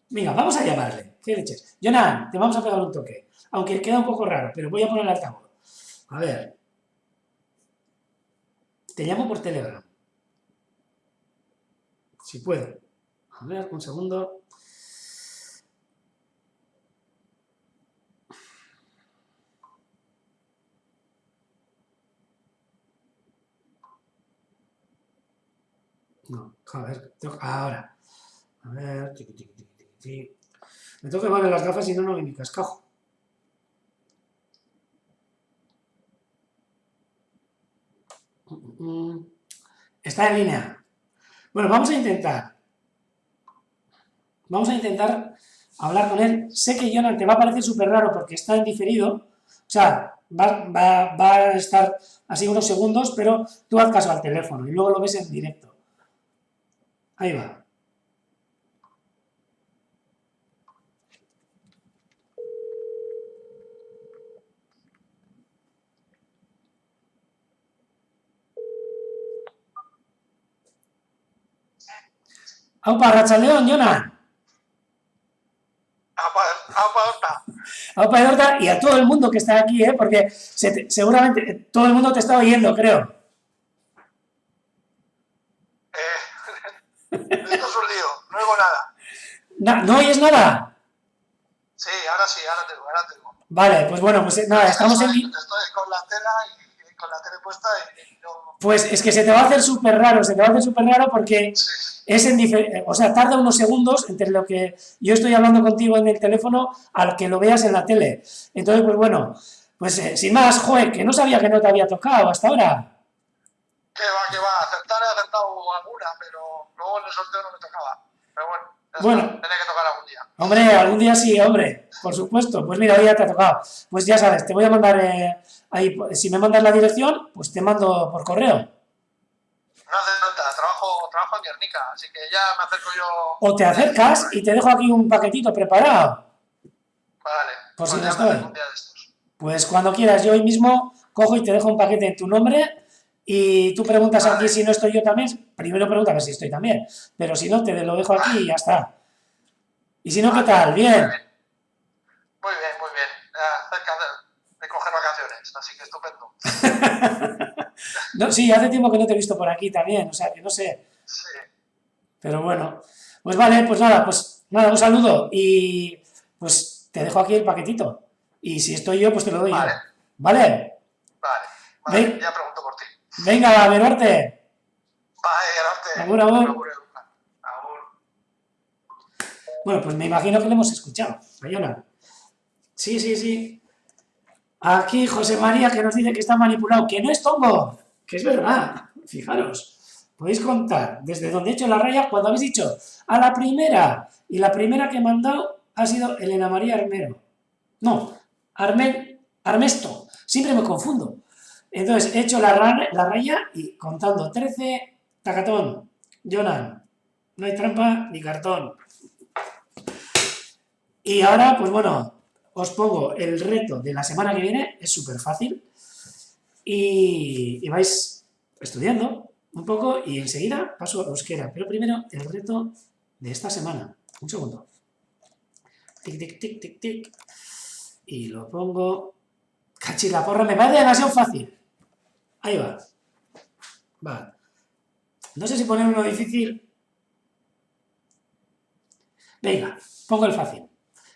Venga, vamos a llamarle. ¿Qué leches? Jonan, te vamos a pegar un toque. Aunque queda un poco raro, pero voy a poner el altavoz. A ver. Te llamo por Telegram. Si puedo. A ver, un segundo. No, a ver, ahora. A ver, me tengo que poner las gafas y no ve mi cascajo. Está en línea. Bueno, vamos a intentar hablar con él. Sé que Jonan te va a parecer súper raro porque está en diferido. O sea, va a estar así unos segundos, pero tú haz caso al teléfono y luego lo ves en directo. Ahí va. ¡Aupa, Arratsaldeon, Jonan! ¡Aupa, Edorta! Y a todo el mundo que está aquí, porque seguramente todo el mundo te está oyendo, creo. Esto es un lío, no oigo nada. ¿No oyes nada? Sí, ahora tengo. Vale, pues bueno, pues nada, estamos en... Estoy con la tela y con la tele puesta y no... Pues es que se te va a hacer súper raro, porque es o sea, tarda unos segundos entre lo que yo estoy hablando contigo en el teléfono al que lo veas en la tele. Entonces, pues bueno, pues sin más, joder, que no sabía que no te había tocado hasta ahora. Que va, acertar he acertado alguna, pero luego en el sorteo no me tocaba. Pero bueno, tiene que tocar algún día. Hombre, algún día sí, hombre, por supuesto. Pues mira, hoy ya te ha tocado. Pues ya sabes, te voy a mandar ahí, si me mandas la dirección, pues te mando por correo. No hace falta, trabajo en Guernica, así que ya me acerco yo... O te acercas y te dejo aquí un paquetito preparado. Vale, por si no ya estoy. me acerco un día de estos. Pues cuando quieras, yo hoy mismo cojo y te dejo un paquete en tu nombre y tú preguntas aquí si no estoy yo también. Primero pregunta a ver si estoy también, pero si no, te lo dejo aquí y ya está. Y si no, ¿qué tal? ¿Bien? Muy bien. Cerca de coger vacaciones, así que estupendo. No, sí, hace tiempo que no te he visto por aquí también, o sea que no sé. Sí. Pero bueno, pues vale, pues nada, un saludo y pues te dejo aquí el paquetito. Y si estoy yo, pues te lo doy yo. ¿Vale? Vale, ya pregunto por ti. Venga, a verarte. Bye, Agur. Bueno, pues me imagino que lo hemos escuchado, Ayona. Sí. Aquí José María que nos dice que está manipulado, que no es tongo, que es verdad. Fijaros, podéis contar desde donde he hecho la raya cuando habéis dicho a la primera. Y la primera que he mandado ha sido Elena María Armero. No, Armesto. Siempre me confundo. Entonces he hecho la raya y contando 13, tacatón, Jonan. No hay trampa ni cartón. Y ahora, pues bueno, os pongo el reto de la semana que viene, es súper fácil, y vais estudiando, un poco y enseguida paso a euskera. Pero primero el reto de esta semana. Un segundo. Tic, tic, tic, tic, tic. Y lo pongo... Cachilaporra, me parece demasiado fácil. Ahí va. Va. No sé si poner uno difícil. Venga, pongo el fácil.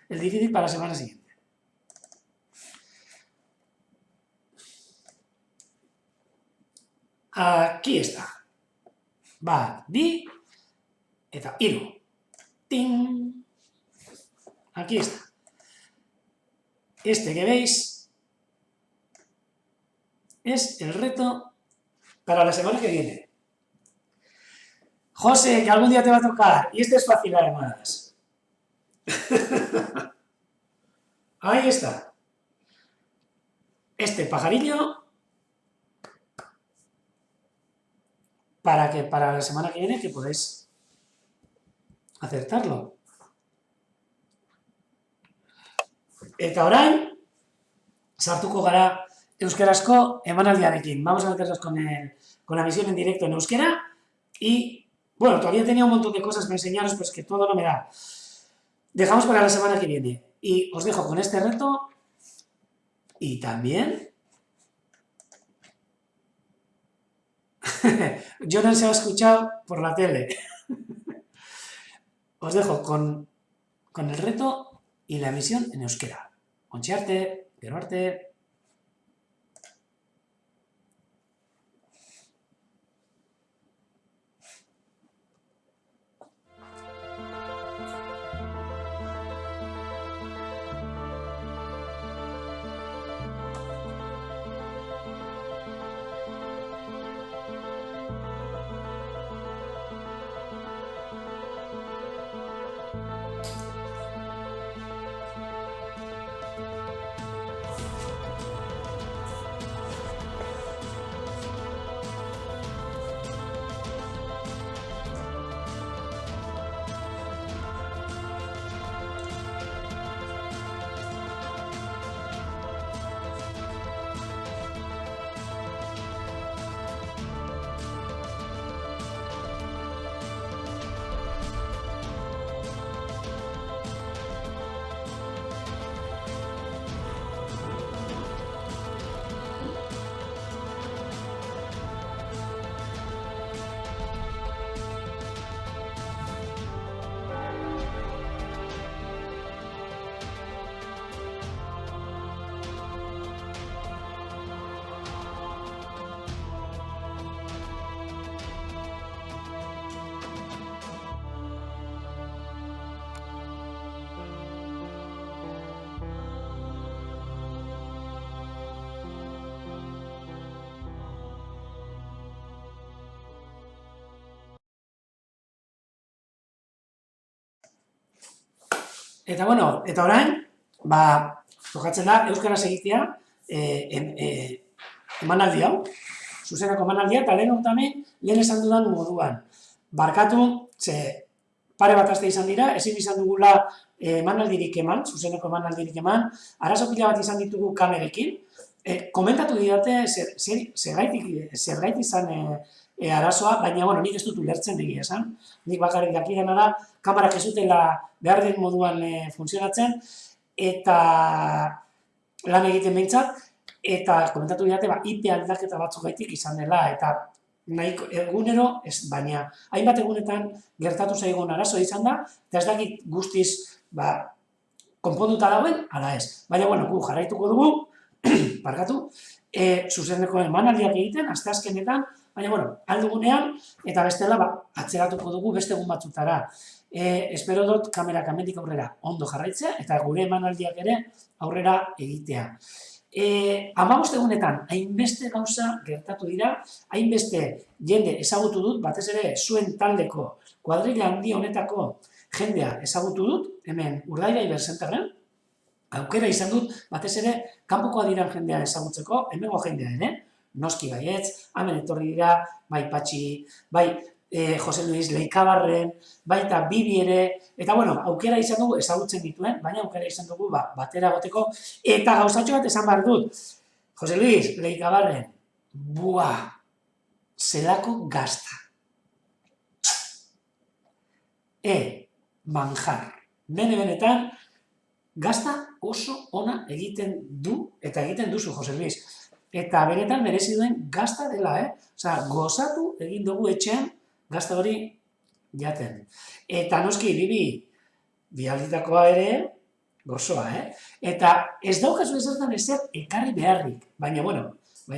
El difícil para la semana siguiente. Aquí está. Va, di, eta, hiru. ¡Ting! Aquí está. Este que veis es el reto para la semana que viene. José, que algún día te va a tocar. Y este es fácil además. Ahí está. Este pajarillo para que para la semana que viene que podáis acertarlo. Eta orain, sartuko gara euskarazko emanaldiarekin. Vamos a meternos con la misión en directo en euskera y, bueno, todavía tenía un montón de cosas para enseñaros, pero es que todo no me da. Dejamos para la semana que viene y os dejo con este reto y también... Yo no se ha escuchado por la tele. Os dejo con el reto y la misión en euskera. Ontxe arte, gero arte. Eta bueno, eta orain, tokatzen da euskaraz egitea emanaldi hau, zuzeneko emanaldia, eta lehen esan dudan moduan. Barkatu, ze pare bat aste izan dira, ezin izan dugula emanaldirik eman, zuzeneko emanaldirik eman, arazo pila bat izan ditugu kamerekin, komentatu didate zergaitik izan arazoa, baina, bueno, nik ez dut ulertzen egia esan. Nik bakarrik dakidana da, kamerak ez dutela behar den moduan funtzionatzen, eta lan egiten behintzat, eta komentatu didate, IP aldaketa batzuk gaitik izan dela, eta nahiko egunero, baina hainbat egunetan gertatu zaigun arazo izan da, eta ez dakit guztiz konponduta dagoen, ala ez. Baina, bueno, gu jarraituko dugu, barkatu, zuzeneko emanaldiak egiten, asteazkenetan, baina, bueno, aldugunean, eta bestela, atzeratuko dugu beste egun batzutara. Espero dut kamerak amendik aurrera ondo jarraitzea, eta gure emanaldiak ere aurrera egitea. 15 egunetan, hainbeste gauza gertatu dira, hainbeste jende ezagutu dut, batez ere zuen taldeko kuadrilla handi honetako jendea ezagutu dut, hemen Urdaibai Iberzenterren, aukera izan dut, batez ere, kanpokoa diran jendea ezagutzeko, hemengo jendea ere, noski baietz, hemen etorri dira, bai Patxi, bai Jose Luis Leikabarren, baita Bibi ere, eta bueno, aukera izan dugu ezagutzen dituen, baina aukera izan dugu batera goteko, eta gauzatxo bat esan behar dut, Jose Luis Leikabarren, zelako gazta. Manjar. Benetan, gazta oso ona egiten du, eta egiten duzu, Jose Luis. Eta benetan merezi duen gazta dela, Osea, gozatu egin dugu etxean gazta hori jaten. Eta noski, bialditakoa ere, gozoa, Eta ez daukazu ezertan ezer ekarri beharrik. Baina,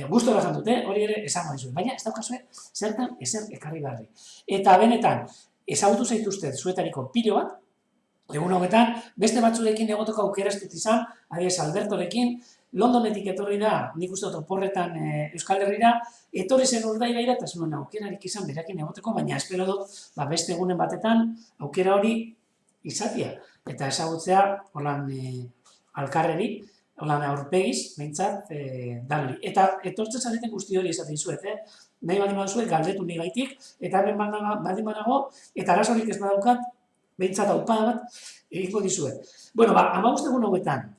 gustora jan dute, hori ere esango dizu. Baina ez daukazu zertan ezer ekarri beharrik. Eta benetan, ezagutu zaituzte zuetariko pilo bat, egun hauetan, beste batzurekin egoteko aukera ez dut izan, adibidez Albertorekin, Londonetik etorri da, nik uste dut oporretan Euskal Herrira, etorri zen Urdaibaira eta zuen aukerarik izan berakin egoteko, baina espero dut beste egunen batetan aukera hori izatea. Eta ezagutzea, holan alkarreri, holan aurpegiz, behintzat, danori. Eta etortzen zareten guzti hori esaten dizuet, nahi baldin baduzuet galdetu nahi gaitik, eta hemen baldin badago, eta arazorik ez badaukat, behintzat aupada bat egingo dizuet. 15 egun hauetan,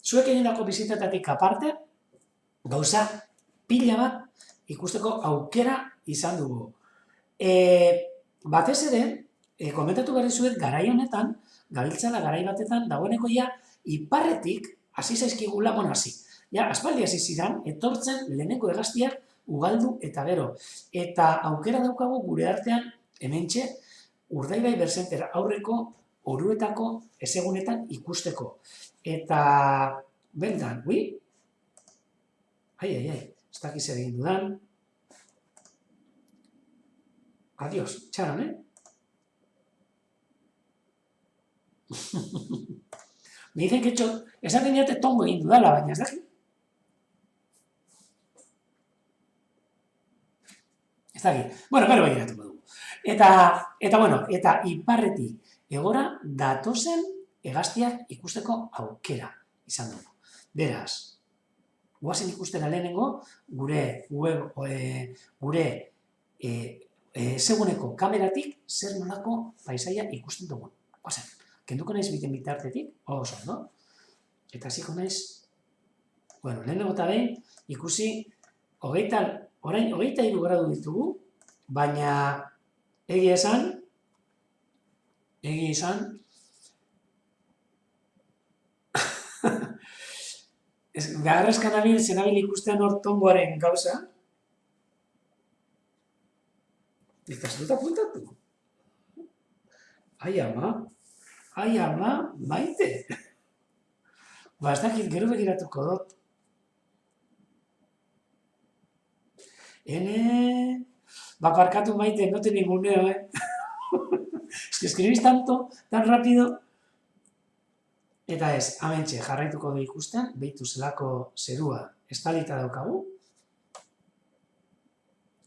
zuek egindako bizitetatik aparte, gauza pila bat ikusteko aukera izan dugu. Batez ere, komentatu behar dizuet, garai honetan, gabiltzala garai batetan, dagoeneko iparretik, hasi zaizkigula, aspaldi hasi zidan, etortzen lehenengo hegaztiak ugaldu eta gero. Eta aukera daukagu gure artean, hementxe, Urdaibai Berzenter aurreko oruetako ezegunetan ikusteko. Eta, bendan, ez dakiz egin dudan. Adiós, txaron, Me dicen que esaten jate tongo egin dudala, baina ez dakit. Ez dakit. Gero begiratuko dugu. Eta iparretik egora datozen hegaztiak ikusteko aukera izan dugu. Beraz, guazen ikustera lehenengo gure seguneko kameratik zer nolako paisaia ikusten dugun. Guazen, kenduko naiz biten bitartetik, oso, no? Eta hasiko naiz, lehenengo eta behin ikusi orain 23 gradu ditugu, baina egia esan, beharrezkan zenabil ikusten hor tongoaren gauza, eta ez dut apuntatu. Ai ama, maite. Ez dakit, gero begiratuko dut. Parkatu maite, no te ninguneo, Es que escribís tanto, tan rápido. Eta ez, hementxe jarraituko du ikusten, behitu zelako zerua estalita daukagu.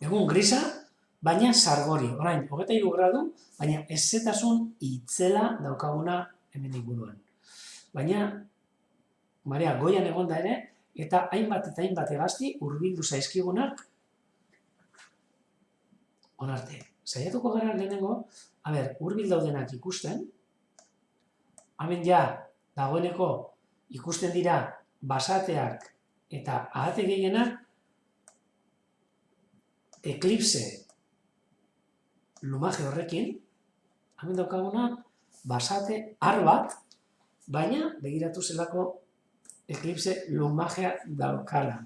Egun grisa, baina sargori. Orain, 23 gradu, baina ezetasun itzela daukaguna hemen inguruan. Baina, marea goian egonda ere, eta hainbat hegazti hurbildu zaizkigunak onarte. Saiatuko gara lehenengo, hurbil daudenak ikusten, hemen dagoeneko ikusten dira basateak eta ahate gehienak eklipse lumaje horrekin, hemen daukaguna basate har bat, baina begiratu zelako eklipse lumajea daukala.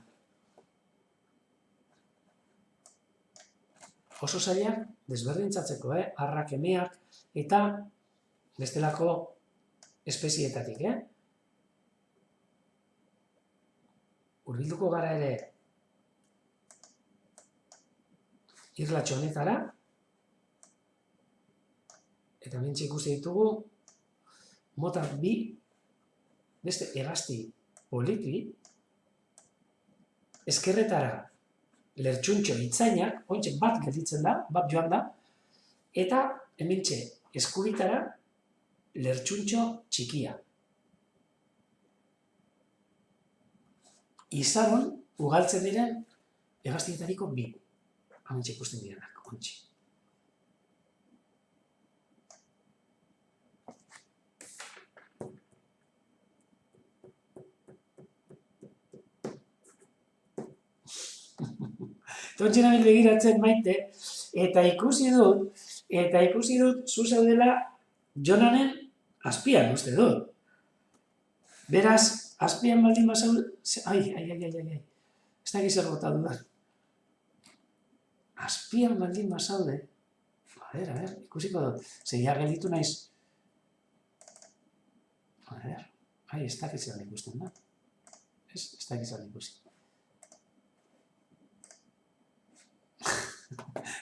Oso zailak desberdintzatzeko, harrak, emeak, eta bestelako espezietatik, Hurbilduko gara ere irlatxo honetara, eta mentxe ikusi ditugu mota bi beste hegazti politi, eskerretara lertxuntxo itzainak, ointxe bat gelditzen da, bat joan da, eta hementxe eskuritara lertxuntxo txikia. Izaron ugaltzen diren hegaztietariko bi. Hementxe ikusten direnak, ontsi. Tontxera begiratzen Maite, eta ikusi dut, zu zaudela Jonanen azpian, uste dut. Beraz, azpian baldin bazaude... Ai. Ez da gizar bota dudan. Azpian baldin bazaude... A ver, ikusiko dut. Zeia gelditu naiz. A ver, ez da gizar ikusten da. Ez da gizar ikusten.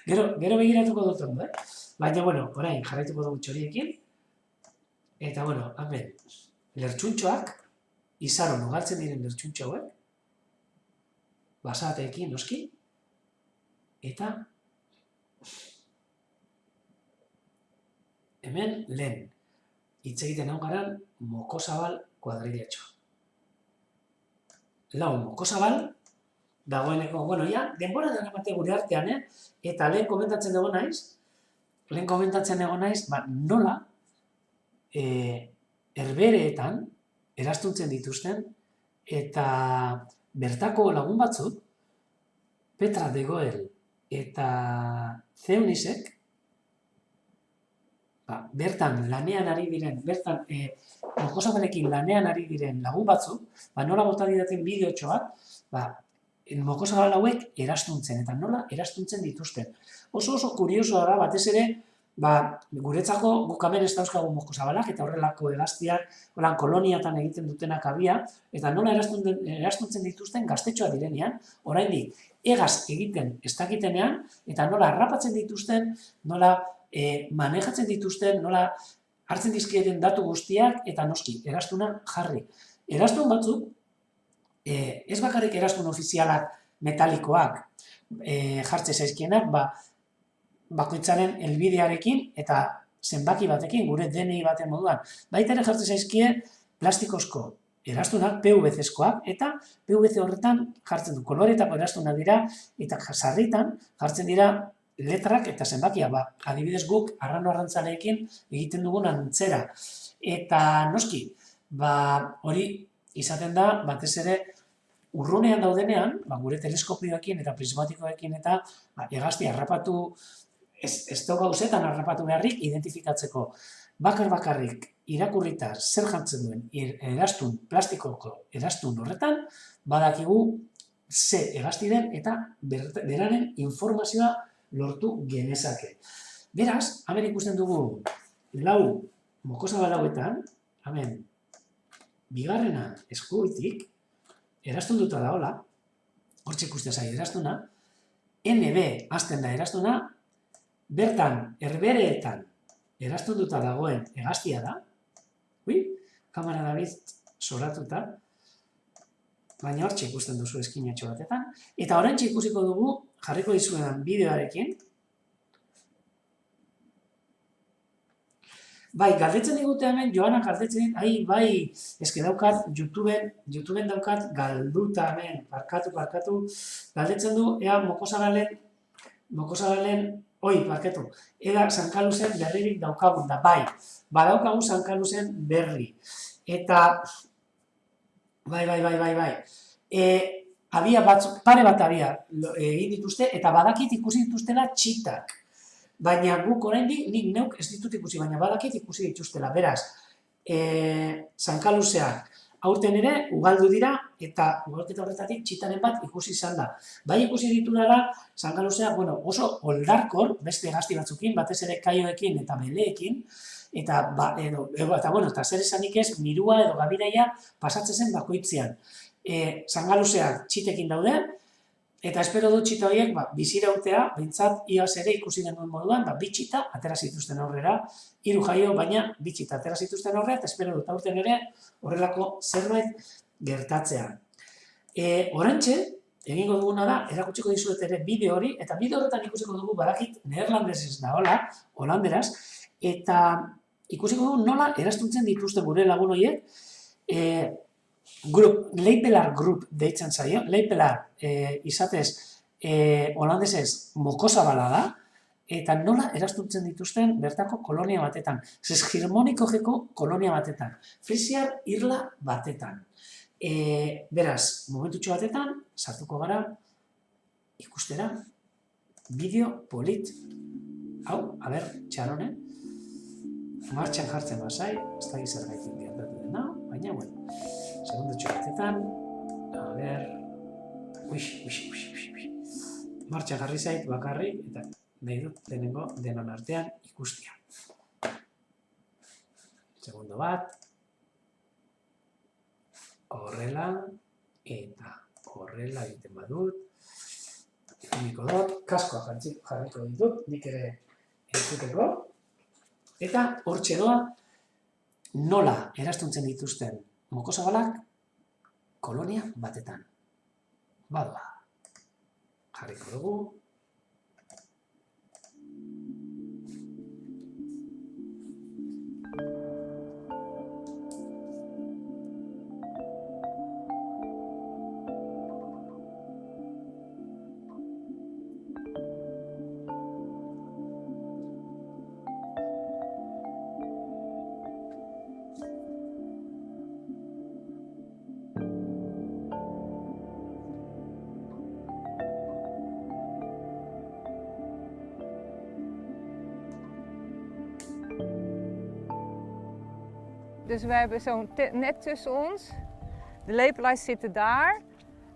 Gero begiratuko dut ondo, Baina, bueno, orain jarraituko dugu txoriekin. Eta, bueno, hemen, lertxuntxoak, izaron ugaltzen diren lertxuntxo hauek, basateekin noski, eta hemen lehen, hitz egiten hau garan, mokosabal kuadriletxo. Lau, mokosabal, dagoeneko, bueno, ja, denbora dara bate gure artean, eta lehen komentatzen egon naiz, nola, herbereetan erastuntzen dituzten, eta bertako lagun batzuk, Petra de Goel eta Zeunisek, bertan lanean ari diren, mokosabalekin lanean ari diren lagun batzuk, nola bota didaten bideotxoak, mokosabal hauek erastuntzen, eta nola erastuntzen dituzten. Oso kuriosoa da, batez ere, guretzako guk hemen ez dauzkagu mokosabalak eta horrelako hegaztiak koloniatan egiten dutenak abia, eta nola erastuntzen dituzten gaztetxoa direnean, oraindik hegaz egiten ez dakitenean, eta nola harrapatzen dituzten, nola manejatzen dituzten, nola hartzen dizkieten datu guztiak, eta noski, erastuna jarri. Erastun batzuk, ez bakarrik erastun ofizialak metalikoak jartze zaizkienak, bakoitzaren helbidearekin eta zenbaki batekin, gure DNI baten moduan. Baita ere jartzen zaizkie plastikozko erastunak, PVC-eskoak, eta PVC horretan jartzen du koloretako erastunak dira, eta sarritan jartzen dira letrak eta zenbakia. Adibidez guk arrano arrantzaleekin egiten dugun antzera. Eta noski, hori izaten da, batez ere, urrunean daudenean, gure teleskopioekin eta prismatikoekin eta hegazti harrapatu, ez da gauzetan harrapatu beharrik identifikatzeko. Bakarrik irakurrita zer jantzen duen erastun, plastikoko erastun horretan, badakigu ze hegazti den eta beraren informazioa lortu genezake. Beraz, hemen ikusten dugu lau mokosabal hauetan, hemen, bigarrena eskubitik, erastunduta da hola, hortxe ikusten zai erastuna, NB hasten da erastuna, bertan, herbereetan, erastunduta dagoen hegaztia da, kamera David zoratuta, baina hortxe ikusten duzu eskinatxo batetan, eta oraintxe ikusiko dugu, jarriko dizuetan bideoarekin, galdetzen digute hemen, Joana galdetzen dit, eske daukat, YouTubeen daukat galduta hemen, parkatu, galdetzen du, ea mokosabalen, eda Sankaluzen berririk daukagun da, badaukagu Sankaluzen berri. Eta, abia batzuk, pare bat abia egin dituzte, eta badakit ikusi dituztela txitak. Baina guk oraindik, nik neuk ez ditut ikusi, baina badakit ikusi dituztela. Beraz, Sankaluzeak aurten ere ugaldu dira, eta ugalketa horretatik txitaren bat ikusi izan da. Bai ikusi dituna da, Sankaluzeak oso oldarkor, beste hegazti batzukin, batez ere kaioekin eta meleekin, eta zer esanik ez, mirua edo gabiraia pasatzen zen bakoitzean. Sankaluzeak txitekin daude, eta espero dut txita horiek bizirautea, behintzat iaz ere ikusi genuen moduan, bi txita atera zituzten aurrera, 3 jaio, baina bi txita atera zituzten aurrera, eta espero dut aurten ere horrelako zerbait gertatzea. Orantxe, egingo duguna da, erakutsiko dizuet ere bideo hori, eta bideo horretan ikusiko dugu badakit neerlandesez da holanderaz, eta ikusiko dugu nola erastuntzen dituzten gure lagun horiek, Leipelar Group deitzen zaio, Leipelar izatez holandesez mokosabala da, eta nola erastuntzen dituzten bertako kolonia batetan, Sesgirmonikogeko kolonia batetan, Frisiar irla batetan. Beraz, momentutxo batetan, sartuko gara ikustera, bideo polit. Hau, txarone, martxan jartzen basai, ez da gizar gaitik gertatu dena, baina, bueno, segundo txoratetan, martxan jarri zait bakarrik, eta nahi dut denengo denon artean ikustia. Segundo bat, horrela, eta horrela egiten badut, ipiniko dut, kaskoa jarriko ditut, nik ere entzuteko, eta hortxe doa nola eraztuntzen dituzten mokozabalak kolonia batetan. Badoa, jarriko dugu. Dus we hebben zo'n net tussen ons. De lepelaars zitten daar.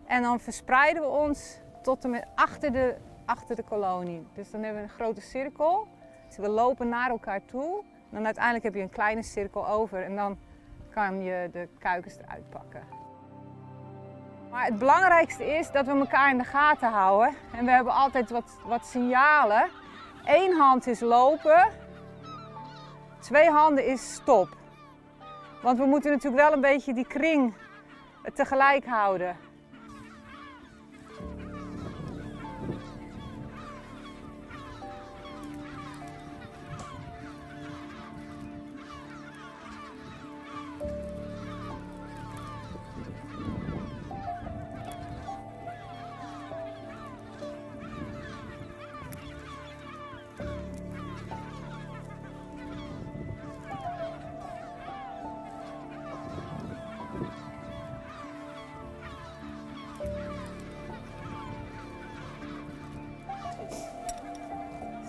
En dan verspreiden we ons tot en met achter de kolonie. Dus dan hebben we een grote cirkel. Dus we lopen naar elkaar toe. En dan uiteindelijk heb je een kleine cirkel over. En dan kan je de kuikens eruit pakken. Maar het belangrijkste is dat we elkaar in de gaten houden. En we hebben altijd wat signalen. 1 hand is lopen. 2 handen is stop. Want we moeten natuurlijk wel een beetje die kring tegelijk houden.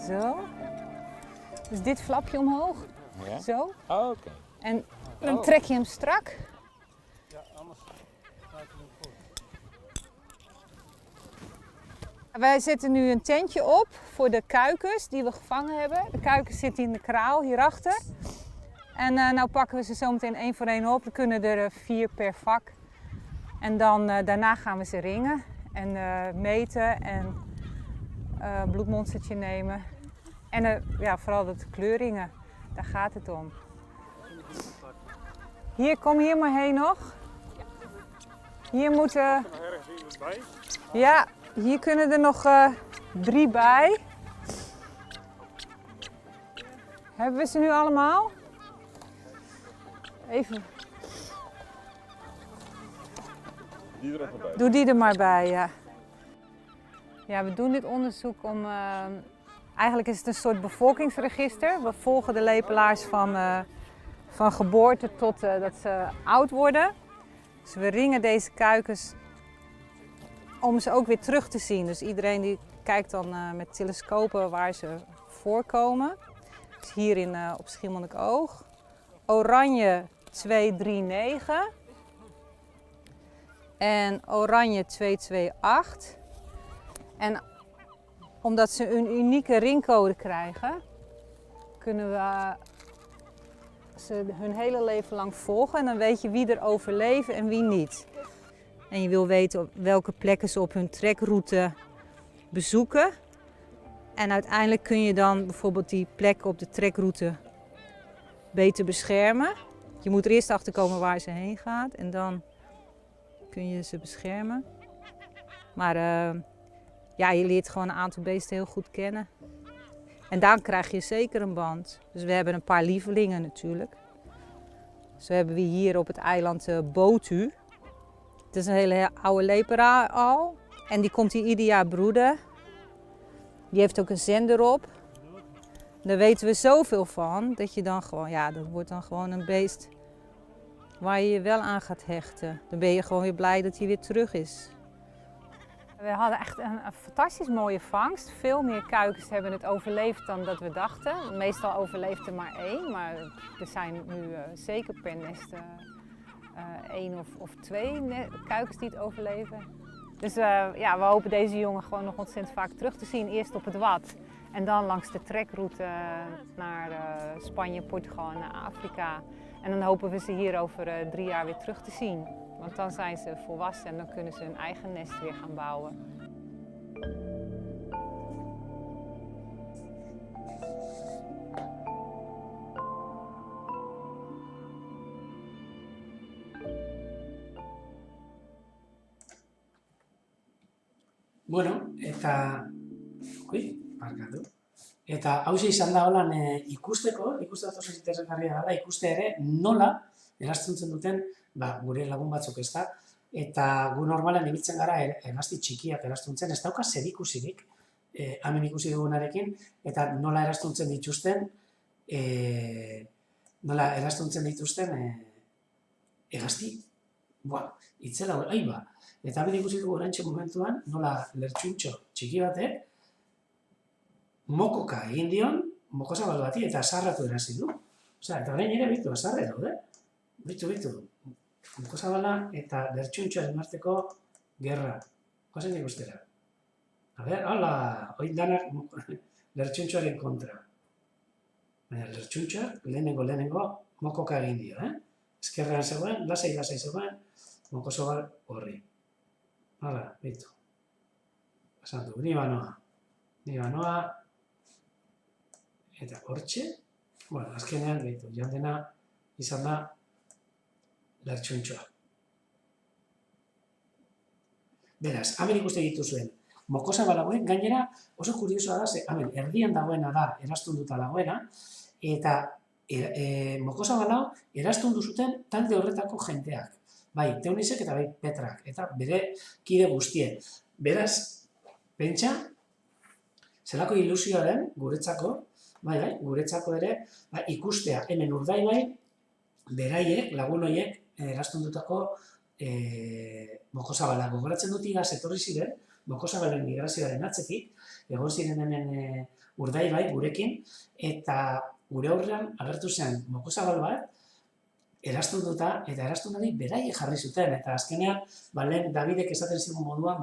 Zo. Dus dit flapje omhoog. Ja? Zo. Oh, oké. En dan trek je hem strak. Ja, anders gaat het niet goed. Wij zetten nu een tentje op voor de kuikens die we gevangen hebben. De kuikens zitten in de kraal hierachter. En nou pakken we ze zo meteen 1 voor 1 op. Er kunnen er 4 per vak. En dan daarna gaan we ze ringen en meten en bloedmonstertje nemen. En ja, vooral de kleuringen, daar gaat het om. Hier, kom hier maar heen nog. Hier moeten... Ja, hier kunnen er nog 3 bij. Hebben we ze nu allemaal? Even. Die er even bij. Doe die er maar bij, ja. Ja, we doen dit onderzoek om... Eigenlijk is het een soort bevolkingsregister. We volgen de lepelaars van geboorte tot dat ze oud worden. Dus we ringen deze kuikens om ze ook weer terug te zien. Dus iedereen die kijkt dan met telescopen waar ze voorkomen. Dus hier op Schiermonnikoog. Oranje 239 en oranje 228. En omdat ze een unieke ringcode krijgen, kunnen we ze hun hele leven lang volgen. En dan weet je wie er overleven en wie niet. En je wil weten welke plekken ze op hun trekroute bezoeken. En uiteindelijk kun je dan bijvoorbeeld die plekken op de trekroute beter beschermen. Je moet er eerst achter komen waar ze heen gaat en dan kun je ze beschermen. Maar ja, je leert gewoon een aantal beesten heel goed kennen. En dan krijg je zeker een band. Dus we hebben een paar lievelingen natuurlijk. Zo hebben we hier op het eiland Botu. Het is een hele oude lepera al. En die komt hier ieder jaar broeden. Die heeft ook een zender op. Daar weten we zoveel van, dat je dan gewoon, ja, dat wordt dan gewoon een beest waar je je wel aan gaat hechten. Dan ben je gewoon weer blij dat hij weer terug is. We hadden echt een fantastisch mooie vangst. Veel meer kuikens hebben het overleefd dan dat we dachten. Meestal overleeft er maar 1, maar er zijn nu zeker per nest 1 of 2 kuikens die het overleven. Dus ja, we hopen deze jongen gewoon nog ontzettend vaak terug te zien. Eerst op het Wad en dan langs de trekroute naar Spanje, Portugal en naar Afrika. En dan hopen we ze hier over 3 jaar weer terug te zien. Want dan zijn ze volwassen en dan kunnen ze hun eigen nest weer gaan bouwen. Bueno, eta hauxe izan da holan ikusteko, oso interesgarria da, ikuste ere nola eraztuntzen duten gure lagun batzuk, ez da? Eta gu normalan ibiltzen gara hegazti txikiak eraztuntzen, ez dauka zerikusirik hemen ikusi dugunarekin, eta nola eraztuntzen dituzten hegazti, itzela hori, Eta hemen ikusi dugu oraintxe momentuan, nola lertxuntxo txiki batek mokoka egin dion, mokozabal bati eta sarratu erazi du. Eta orain ere bitu, azarre daude. Bitu. Mokozabala eta lertxuntxoaren arteko gerra. Goazen ikustera. A ber, hala, hori danak lertxuntxoaren kontra. Baina lertxuntxoak lehenengo mokoka egin dio, Ezkerrean zegoen, lasai zegoen, mokozabal horri. Hala, bitu. Pasantu, ni banoa, eta hortxe, azkenean, bitu, joan dena izan da lertxuntxoa. Beraz, hemen ikuste dituzuen, mokozabal hauek, gainera oso kuriosoa da, hemen, erdian dagoena da, eraztunduta dagoena, eta mokozabal hau eraztundu zuten talde horretako jenteak. Bai, Teunisek eta bai Petrak, eta bere kide guztien. Beraz, pentsa, zelako ilusioaren guretzako, guretzako ere, ikustea hemen Urdaibai, beraiek, lagun horiek, eraztundutako mokozabalak. Gogoratzen dut igaz etorri ziren, mokozabalen migrazioaren atzetik, egon ziren hemen Urdaibai gurekin, eta gure aurrean agertu zen mokozabal bat, eraztunduta, eta eraztunari beraiek jarri zuten, eta azkenean, lehen Davidek esaten zigun moduan,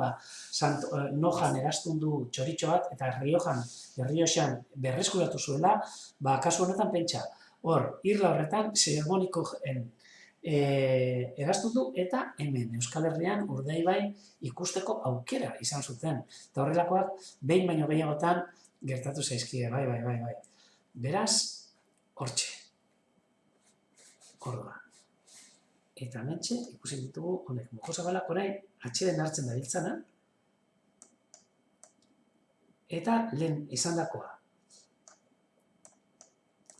Nojan eraztundu txoritxo bat, eta Errioxan berreskuratu zuela, kasu honetan pentsa, hor, irla horretan, zeremoniko eraztundu, eta hemen, Euskal Herrian, Urdaibai ikusteko aukera izan zuten. Eta horrelakoak, behin baino gehiagotan, gertatu zaizkide, bai. Beraz, hortxe. Orduan. Eta hementxe ikusi ditugu honek mokozabalak orain atxeden hartzen dabiltzana eta lehen izandakoa.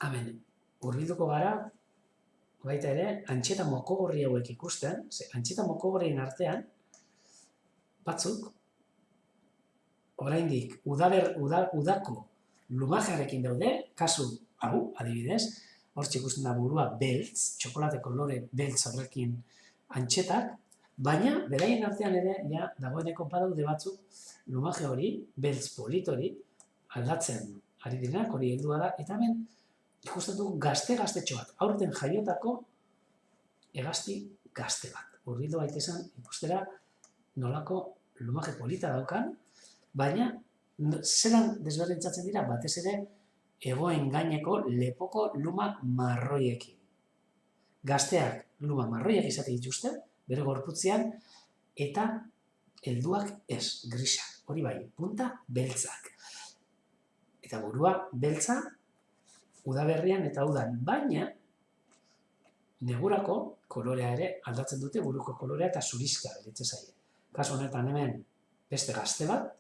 Hemen hurbilduko gara baita ere antxeta mokogorri hauek ikusten, antxeta mokogorrien artean batzuk oraindik udako lumajearekin daude, kasu hau adibidez, hortxe ikusten da burua beltz, txokolate kolore beltz horrekin antxetak, baina beraien artean ere, dagoeneko badaude batzuk, lumaje hori, beltz polit hori, aldatzen ari direnak, hori heldua da, eta hemen ikusten dugu gazte-gaztetxo bat, aurten jaiotako hegazti gazte bat. Hurbildu baitezen ikustera nolako lumaje polita daukan, baina zelan desberdintzatzen dira batez ere egoen gaineko lepoko luma marroiekin. Gazteak luma marroiak izate dituzte, bere gorputzean, eta helduak ez, grisak. Hori bai, punta beltzak. Eta burua beltza, udaberrian eta udan, baina negurako kolorea ere aldatzen dute, buruko kolorea eta zurizka eritze zaie. Kasu honetan hemen beste gazte bat,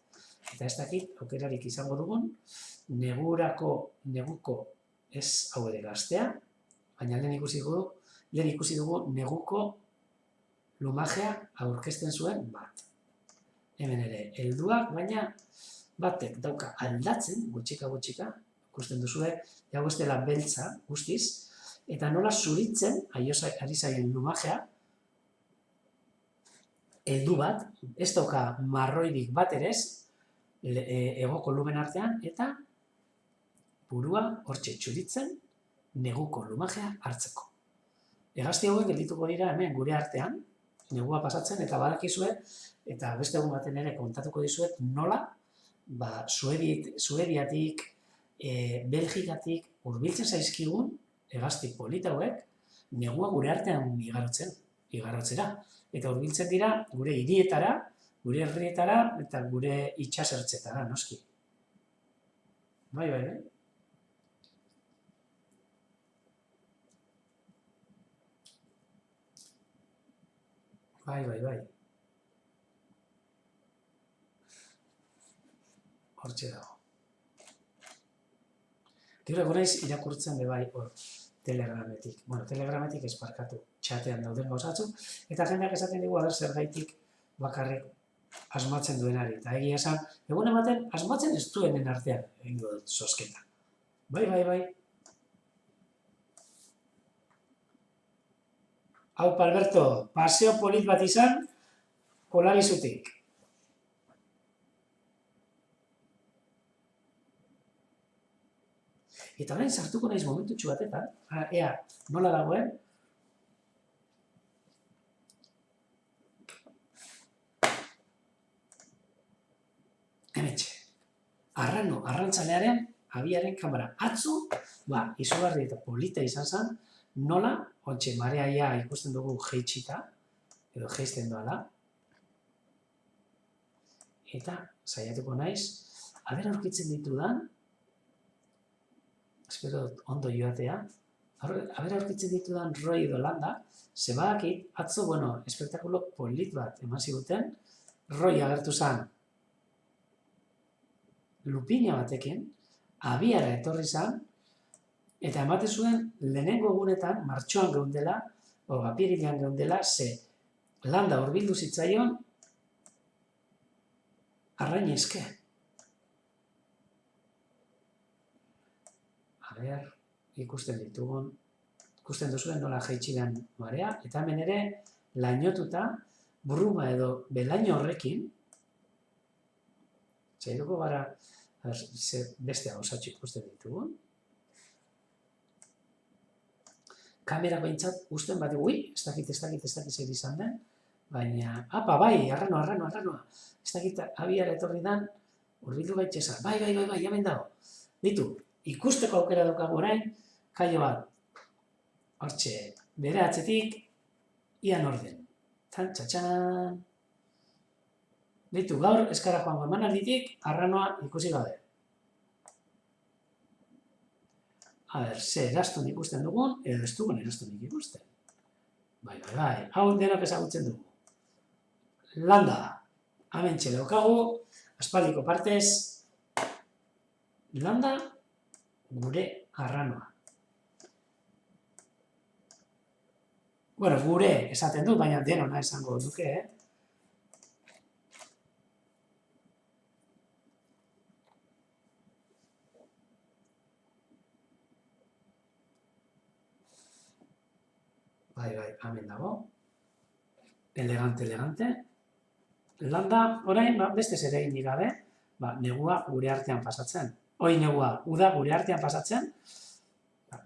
eta ez dakit aukerarik izango dugun, neguko ez hau ere gaztea, baina lehen ikusi dugu neguko lumajea aurkezten zuen bat. Hemen ere, helduak, baina batek dauka aldatzen, gutxika, ikusten duzue, jago ez dela beltza guztiz, eta nola zuritzen ari zaien lumajea, heldu bat, ez dauka marroirik bat ere ez, hegoko lumen artean, eta burua hortxe txuritzen neguko lumajea hartzeko. Hegazti hauek geldituko dira hemen gure artean, negua pasatzen, eta badakizue, eta beste egun baten ere kontatuko dizuet, nola, Suediatik, Belgikatik, hurbiltzen zaizkigun, hegazti polita hauek, negua gure artean igarotzera. Eta hurbiltzen dira gure hirietara, gure herrietara, eta gure itsasertzetara, noski. Bai. Bai. Hortxe dago. Gero egonaiz irakurtzen bai hor telegrametik. Bueno, telegrametik ez barkatu, txatean dauden gauzatzu, eta jendeak esaten digu zer gaitik bakarrik asmatzen duenari. Eta egia esan, egun ematen asmatzen ez duenen artean egingo dut zozketa. Bai. Hau, Alberto, paseo polit bat izan, Olabizutik. Eta orain sartuko naiz momentutxu batetan, ea, nola dagoen? Hemetxe, arrantzalearen abiaren kamera. Atzo, izugarri eta polita izan zen, nola, ontxe, mareaia ikusten dugu jeitsita, edo jeisten doala, eta saiatuko naiz, aber aurkitzen ditudan, espero ondo joatea, aber aurkitzen ditudan Roy edo Landa, ze badakit, atzo, espektakulo polit bat eman ziguten, Roy agertu zen lupina batekin, abiara etorri zen, eta ematen zuen lehenengo egunetan, martxoan geundela, apirilean geundela, ze Landa hurbildu zitzaion arrain eske. Ikusten duzuen nola jaitsi den marea, eta hemen ere lainotuta, bruma edo belaino horrekin, zaiduko gara beste gauzatxo ikusten ditugun. Kamera behintzat usten bat, ez dakit zer izan den, baina, bai, arranoa, ez dakit abiara etorri den, hurbildu gaitxeza, bai, hemen dago, ditu, ikusteko aukera dukagu orain, kaio bat, hortxe, bere atzetik, ian orden. Txantxatxan. Ditu, gaur, eskara joango emanalditik, arranoa ikusi gabe. Ze eraztun ikusten dugun, edo ez dugun eraztunik ikusten. Bai, hau denok ezagutzen dugu. Landa, hementxe daukagu, aspaldiko partez, Landa, gure arranoa. Gure esaten dut, baina denona esango duke, Bai, hemen dago. Elegante. Landa, orain, beste zer egin gabe, negua gure artean pasatzen. Uda gure artean pasatzen,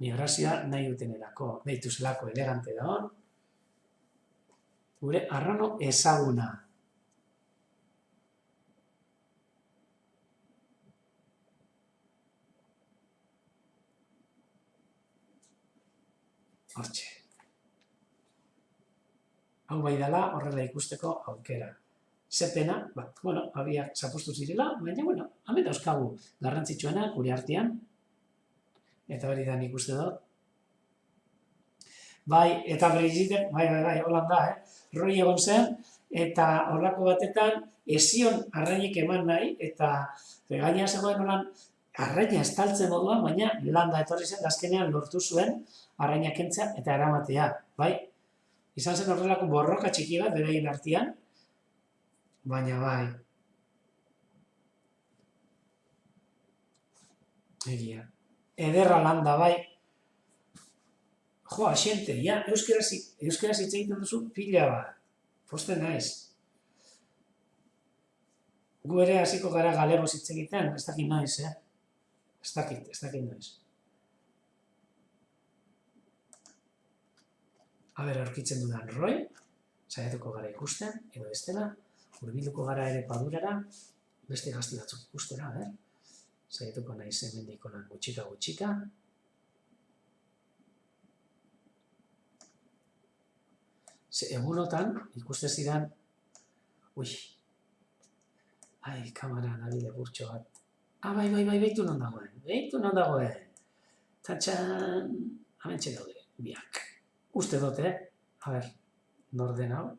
migrazioa nahi dutenerako, behituzelako elegante da hor, gure arrano ezaguna. Hortxe. Hau bai dela horrela ikusteko aukera. Ze pena, abiak zapustu zirela, baina, hemen dauzkagu garrantzitsuena gure artean, eta hori da nik uste dut. Bai, eta Brigitte, bai, holan da, Roy egon zen, eta horrako batetan, ezion arrainik eman nahi, eta gaina zegoen holan, arraina estaltzen moduan, baina Landa etorri zen, azkenean lortu zuen arraina kentzea eta eramatea, bai. Izan zen horrelako borroka txiki bat, beraien artean, baina bai. Egia. Ederra Landa, bai. Jo, asiente, ja, euskaraz hitz egiten duzu pila bat. Posten naiz. gu ere hasiko gara galegoz hitz egiten, ez dakit noiz, Ez dakit noiz. Aber, aurkitzen dudan Roy, saiatuko gara ikusten, edo ez dela, hurbilduko gara ere Padurara, beste gazti batzuk ikustera, saiatuko naiz hemendik holan gutxika. Egunotan, ikuste zidan, kamara nabile burtxo bat. Bai, behitu non dagoen. Tatxan, hamentxe daude, biak. Uste dute, nor den hau?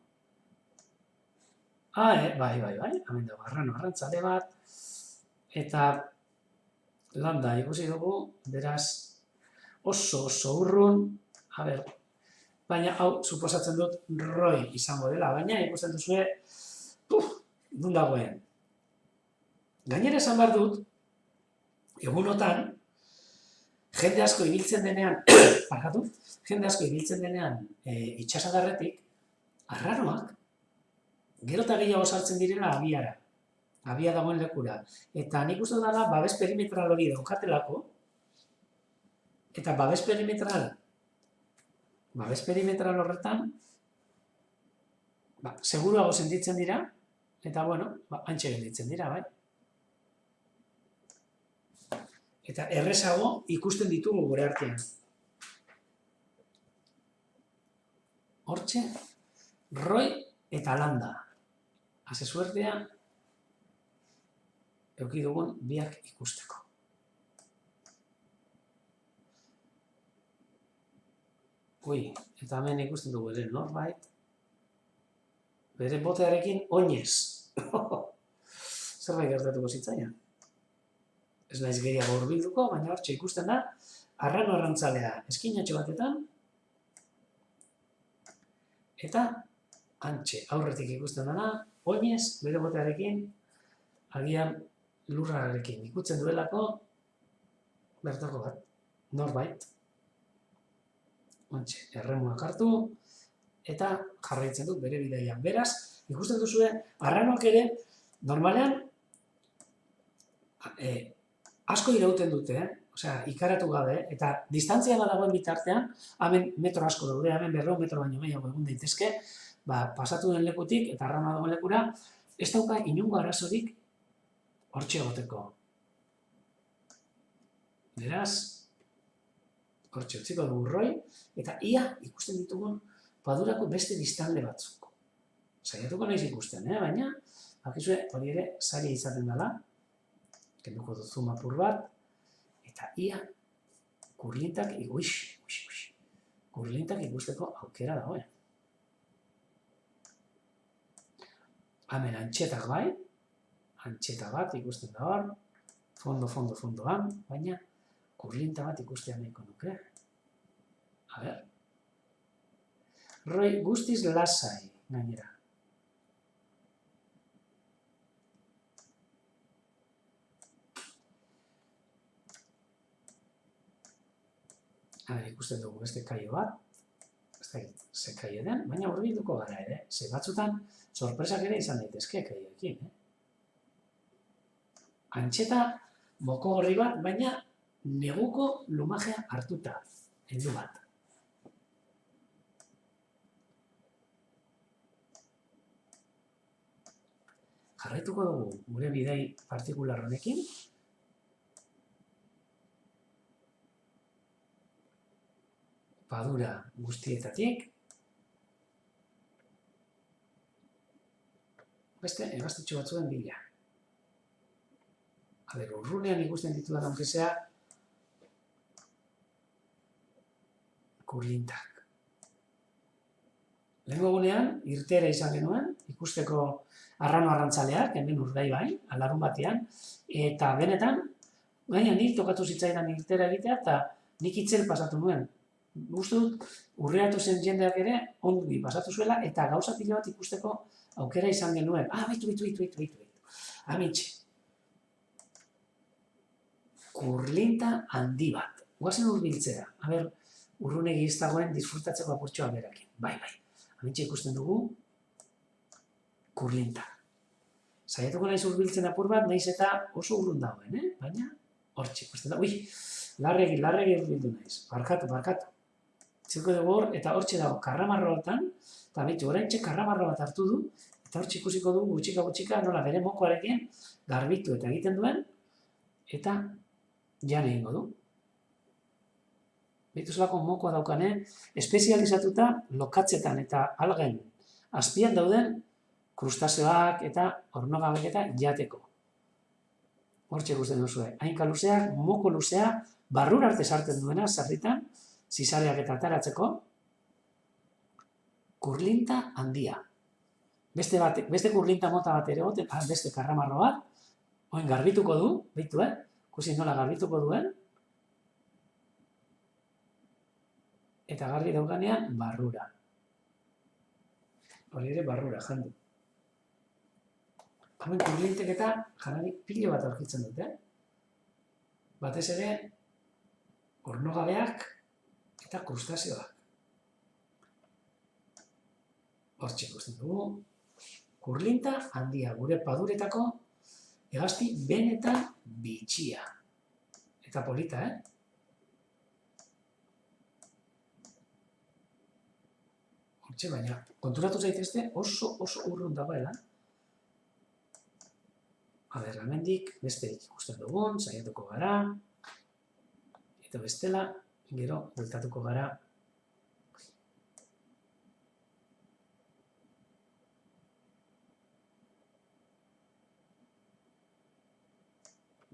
Bai, hemen dago arrano arrantzale bat, eta landa ikusi dugu, beraz, oso urrun, baina hau suposatzen dut Roy izango dela, baina ikusten duzue, nun dagoen. Gainera esan behar dut, egunotan, jende asko ibiltzen denean itxasadarretik, arraroak, gero eta gehiago sartzen direla abiara, abia dagoen lekura. Eta nik uste dela, babes perimetral hori daukatelako, eta babes perimetral horretan, seguruago sentitzen dira, eta hantxe gelditzen dira, bai. Eta errezago ikusten ditugu gure artean. Hortxe, Roy eta Landa. Haze suertea, eduki dugun biak ikusteko. Eta hemen ikusten dugu ere norbait, bere botearekin oinez. Zerbait gertatuko zitzaian. Ez naiz gehiago hurbilduko, baina hortxe ikusten da, arrano arrantzalea eskinatxo batetan, eta hantxe aurretik ikusten dena, oinez, bere botearekin, agian lurrarekin ikutzen duelako, bertako bat, norbait, hantxe, erremuak hartu, eta jarraitzen dut bere bidaian. Beraz, ikusten duzue, arranoak ere, normalean, asko irauten dute, ikaratu gabe, eta distantzia badagoen bitartean, hemen metro asko daude, hemen 200 metro baino gehiago egun daitezke, pasatu den lekutik eta arranoa dagoen lekura, ez dauka inongo arazorik hortxe egoteko. Beraz, hortxe utziko dugu Roy, eta ia ikusten ditugun Padurako beste biztanle batzuk. Saiatuko naiz ikusten, baina, bakizue hori ere zaila izaten dela, kenduko dut zoom apur bat, eta ia kurlintak ikusteko aukera dagoen. Hemen antxetak bai, antxeta bat ikusten da hor, fondoan, baina kurlinta bat ikustea nahiko nuke. A ber. Roy guztiz lasai, gainera. Ikusten dugu beste kaio bat, ez dakit ze kaio den, baina hurbilduko gara ere, ze batzutan sorpresak ere izan daitezke kaioekin. Antxeta moko gorri bat, baina neguko lumajea hartuta, heldu bat. Jarraituko dugu gure bidai partikular honekin, Padura guztietatik, beste hegaztitxo batzuen bila. Urrunean ikusten ditudan aunkezea, kurlintak. Lehenko egunean, irteera izan genuen, ikusteko arrano arrantzaleak, hemen urdai bai, alarun batean, eta benetan, gaina nik tokatu zitzaidan irteera egitea, eta nik itzel pasatu nuen. Gustu dut, urreatu zen jendeak ere, ongi pasatu zuela, eta gauza pila bat ikusteko aukera izan genuen. Baitu. Amitxe. Kurlinta handi bat. Guazen hurbiltzera. Urrunegi ez dagoen disfrutatzeko apurtxoa berakin. Bai. Amitxe ikusten dugu, kurlinta. Saiatuko naiz hurbiltzen apur bat, naiz eta oso urrun dagoen, baina hortxe, ikusten da, larregi hurbildu naiz, barkatu. Zirko dugu hor, eta hortxe dago karramarro batan, eta behitu, oraintxe karramarro bat hartu du, eta hortxe ikusiko dugu gutxika nola bere mokoarekin garbitu eta egiten duen, eta jan egingo du. Behitu zelako mokoa daukane, espezializatuta lokatzetan eta algen azpian dauden krustazeoak eta ornogabek eta jateko. Hortxe ikusten duzue, hainka luzeak, moko luzea, barrura arte sartzen duena, sarritan, zizareak eta ataratzeko, kurlinta handia. Beste kurlinta mota bat ere goten, beste karramarro bat, oin garbituko du, behitu, ikusi nola garbituko duen, eta garbi daukanean barrura. Hori ere barrura, jandu. Hemen kurlintek eta janari pilo bat aurkitzen dute. Batez ere, ornogabeak eta krustazioak. Hortxe ikusten dugu, kurlinta handia, gure paduretako hegazti benetan bitxia. Eta polita, Hortxe, baina konturatu zaitezte oso urrun dagoela. Hemendik besterik ikusten dugun, saiatuko gara, eta bestela, gero, bueltatuko gara.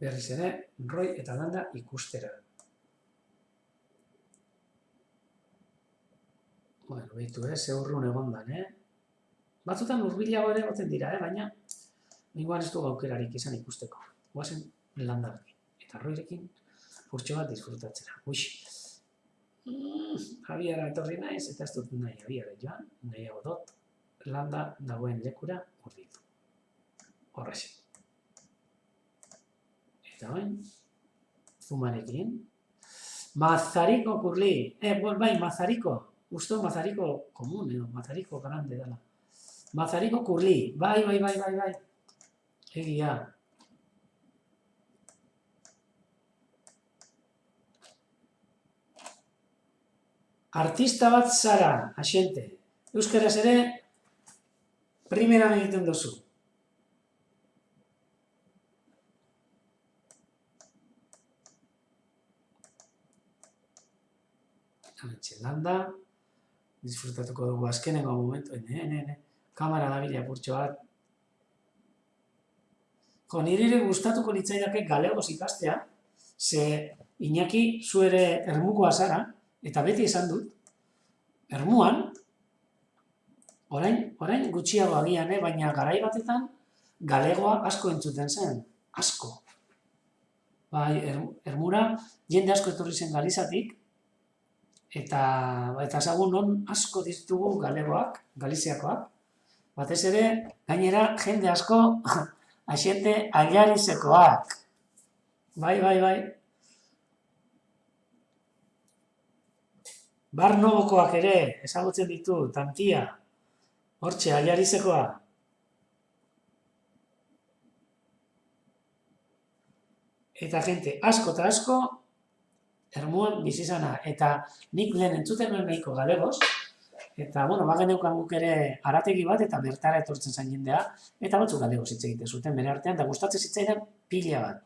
Berriz ere, Roy eta Landa ikustera. Bueno, behitu, ze urrun egondan, Batzutan hurbilago ere goten dira, baina Ninguan ez du aukerarik izan ikusteko. Guazen Landarekin. Eta Royrekin furtxo bat disfrutatzera. Abiara etorri naiz, eta ez dut nahi abiara joan, nahiago dut, Landa dagoen lekura hurbildu. Horrexen. Eta bain, zumarekin. Mazariko kurli. Mazariko. Usto Mazariko komun, Mazariko grande dela. Mazariko kurli. Bai. Egia. Artista bat zara, axente. Euskaraz ere, primeran egiten duzu. Hamentxe Landa, disfrutatuko dugu azkenengo momentu, kamara dabila purtxo bat. Nire ere gustatuko litzaidake galegoz ikastea, ze Iñaki zu ere ermukoa zara, eta beti esan dut, ermuan, orain gutxiago agian, baina garai batetan galegoa asko entzuten zen, asko. Bai, ermura jende asko etorri zen Galizatik, eta ezagun non asko ditugu galegoak, galiziakoak, batez ere, gainera jende asko, axente Allarizekoak. Bai. Barnobokoak ere, ezagutzen ditu, tantia. Hortxe, Allarizekoa. Eta jente asko eta asko, ermuan bizizana. Eta nik lehen entzuten nuen nahiko galegoz, eta, bageneukan guk ere arategi bat, eta bertara etortzen zain jendea, eta batzuk galegoz hitz egiten zuten bere artean, eta gustatzen zitzaidan pila bat.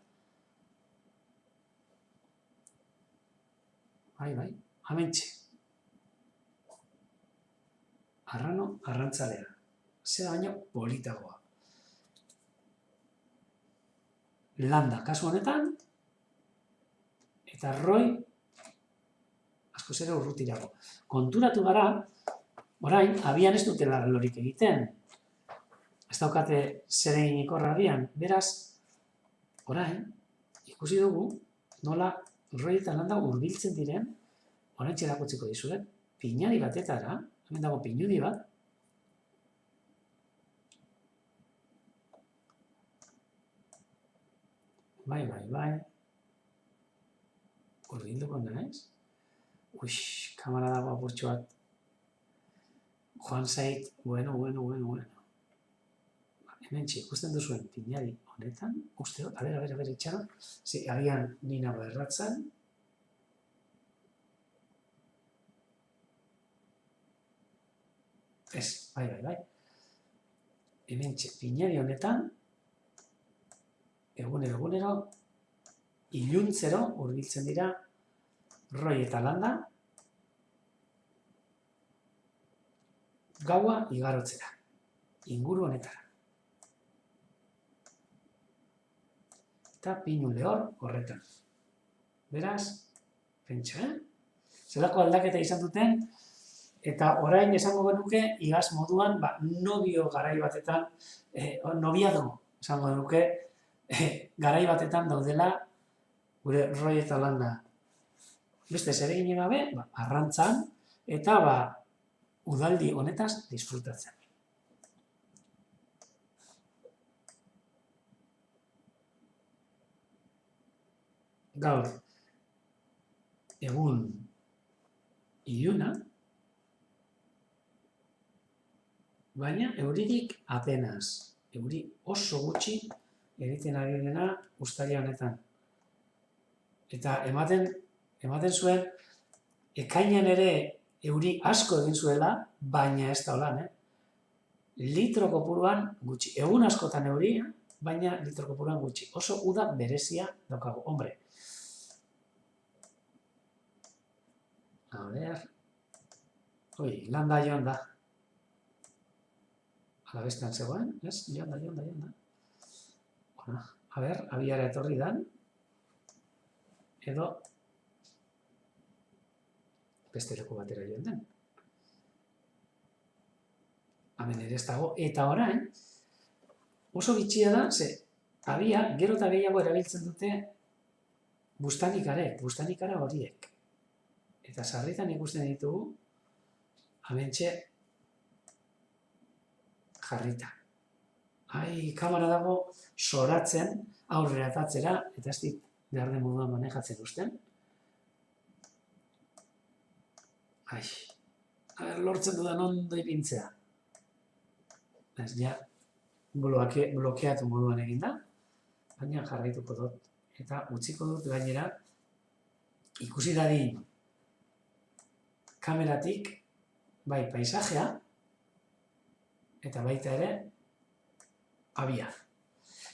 Bai, hamentxe. Arrano arrantzalea. Zera baino politagoa. Landa kasu honetan, eta Roy askoz ere urrutirago. Konturatu gara, orain, abian ez dutela lorik egiten. Ez daukate zer egin ikorra abian. Beraz, orain, ikusi dugu, nola Roy eta Landa hurbiltzen diren, orain txerakotziko dizuet, pinari batetara, hemen dago pinudi bat, bai, hurbilduko naiz, kamara dago apurtxo bat, joan zait, bueno. Hemen ikusten duzuen pinari honetan, uste dut, a ber, itxaron, agian nina berratzen. Ez, bai. Hemen pinari honetan, egunero, iluntzero hurbiltzen dira roi eta landa, gaua igarotzera, inguru honetara. Eta pinu lehor horretan. Beraz, pentsa, zelako aldaketa izan duten, eta orain esango genuke, igaz moduan, nobio garai batetan, nobiado, esango genuke, garai batetan daudela, gure roi eta landa. Beste zer egin gabe, arrantzan, eta udaldi honetaz disfrutatzen. Gaur, egun iluna, baina euririk apenas, euri oso gutxi egiten ari dena uztaila honetan. Eta ematen zuen, ekainean ere euri asko egin zuela, baina ez da holan, litro kopuruan gutxi. Egun askotan euria, baina litro kopuruan gutxi. Oso uda berezia daukagu, hombre. A ber, landa joan da. Ala bestean zegoen, ez? Joan da. Bona, a ber, abiara etorri dan, edo beste leku batera joan den. Hemen ere ez dago, eta orain, oso bitxia da, abia, gero eta gehiago erabiltzen dute bustanikara horiek. Eta sarritan ikusten ditugu, hementxe jarrita. Kamera dago soratzen, aurrera atatzera, eta ez dit behar den moduan manejatzen usten. Lortzen dudan ondo ipintzea. Ez, ja, blokeatu moduan eginda, baina jarraituko dut. Eta utziko dut gainera, ikusi dadin kameratik, bai paisajea, eta baita ere, abia.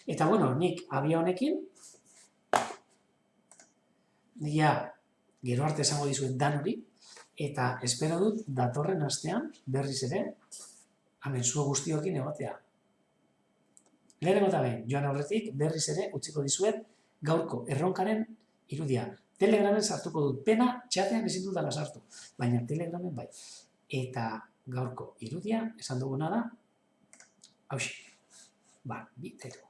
Eta bueno, nik abia honekin, gero arte esango dizuet dan hori, eta espero dut datorren astean, berriz ere, hemen zu guztiokin egotea. Lehenengo eta behin, joan aurretik, berriz ere, utziko dizuet, gaurko erronkaren irudia. Telegramen sartuko dut, pena txatean ezin dudala sartu, baina Telegramen bai. Eta gaurko irudia, esan duguna da, hauxe, bitero.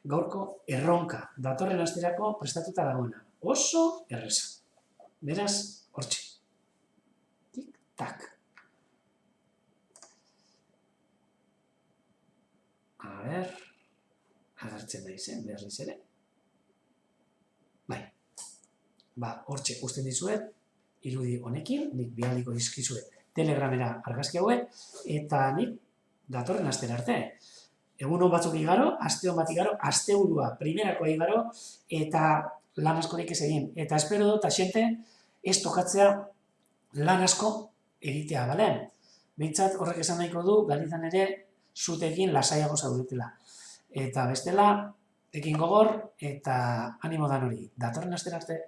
Gaurko erronka, datorren asterako prestatuta dagoena. Oso erreza. Beraz, hortxe. Tik-tak. A ber, agertzen da izen, berriz ere. Bai. Hortxe usten dizuet, irudi honekin, nik bialdiko dizkizuet Telegramera argazki hauek, eta nik datorren astera arte. Egun hon batzuk igaro, aste hon bat igaro, aste burua, primerakoa igaro, eta lan askorik ez egin. Eta espero dut, asiente, ez tokatzea lan asko egitea, bale? Behintzat horrek esan nahiko du, galitan ere, zutekin lasaiago zaudetela. Eta bestela, ekin gogor, eta animo dan hori. Datorren astera arte.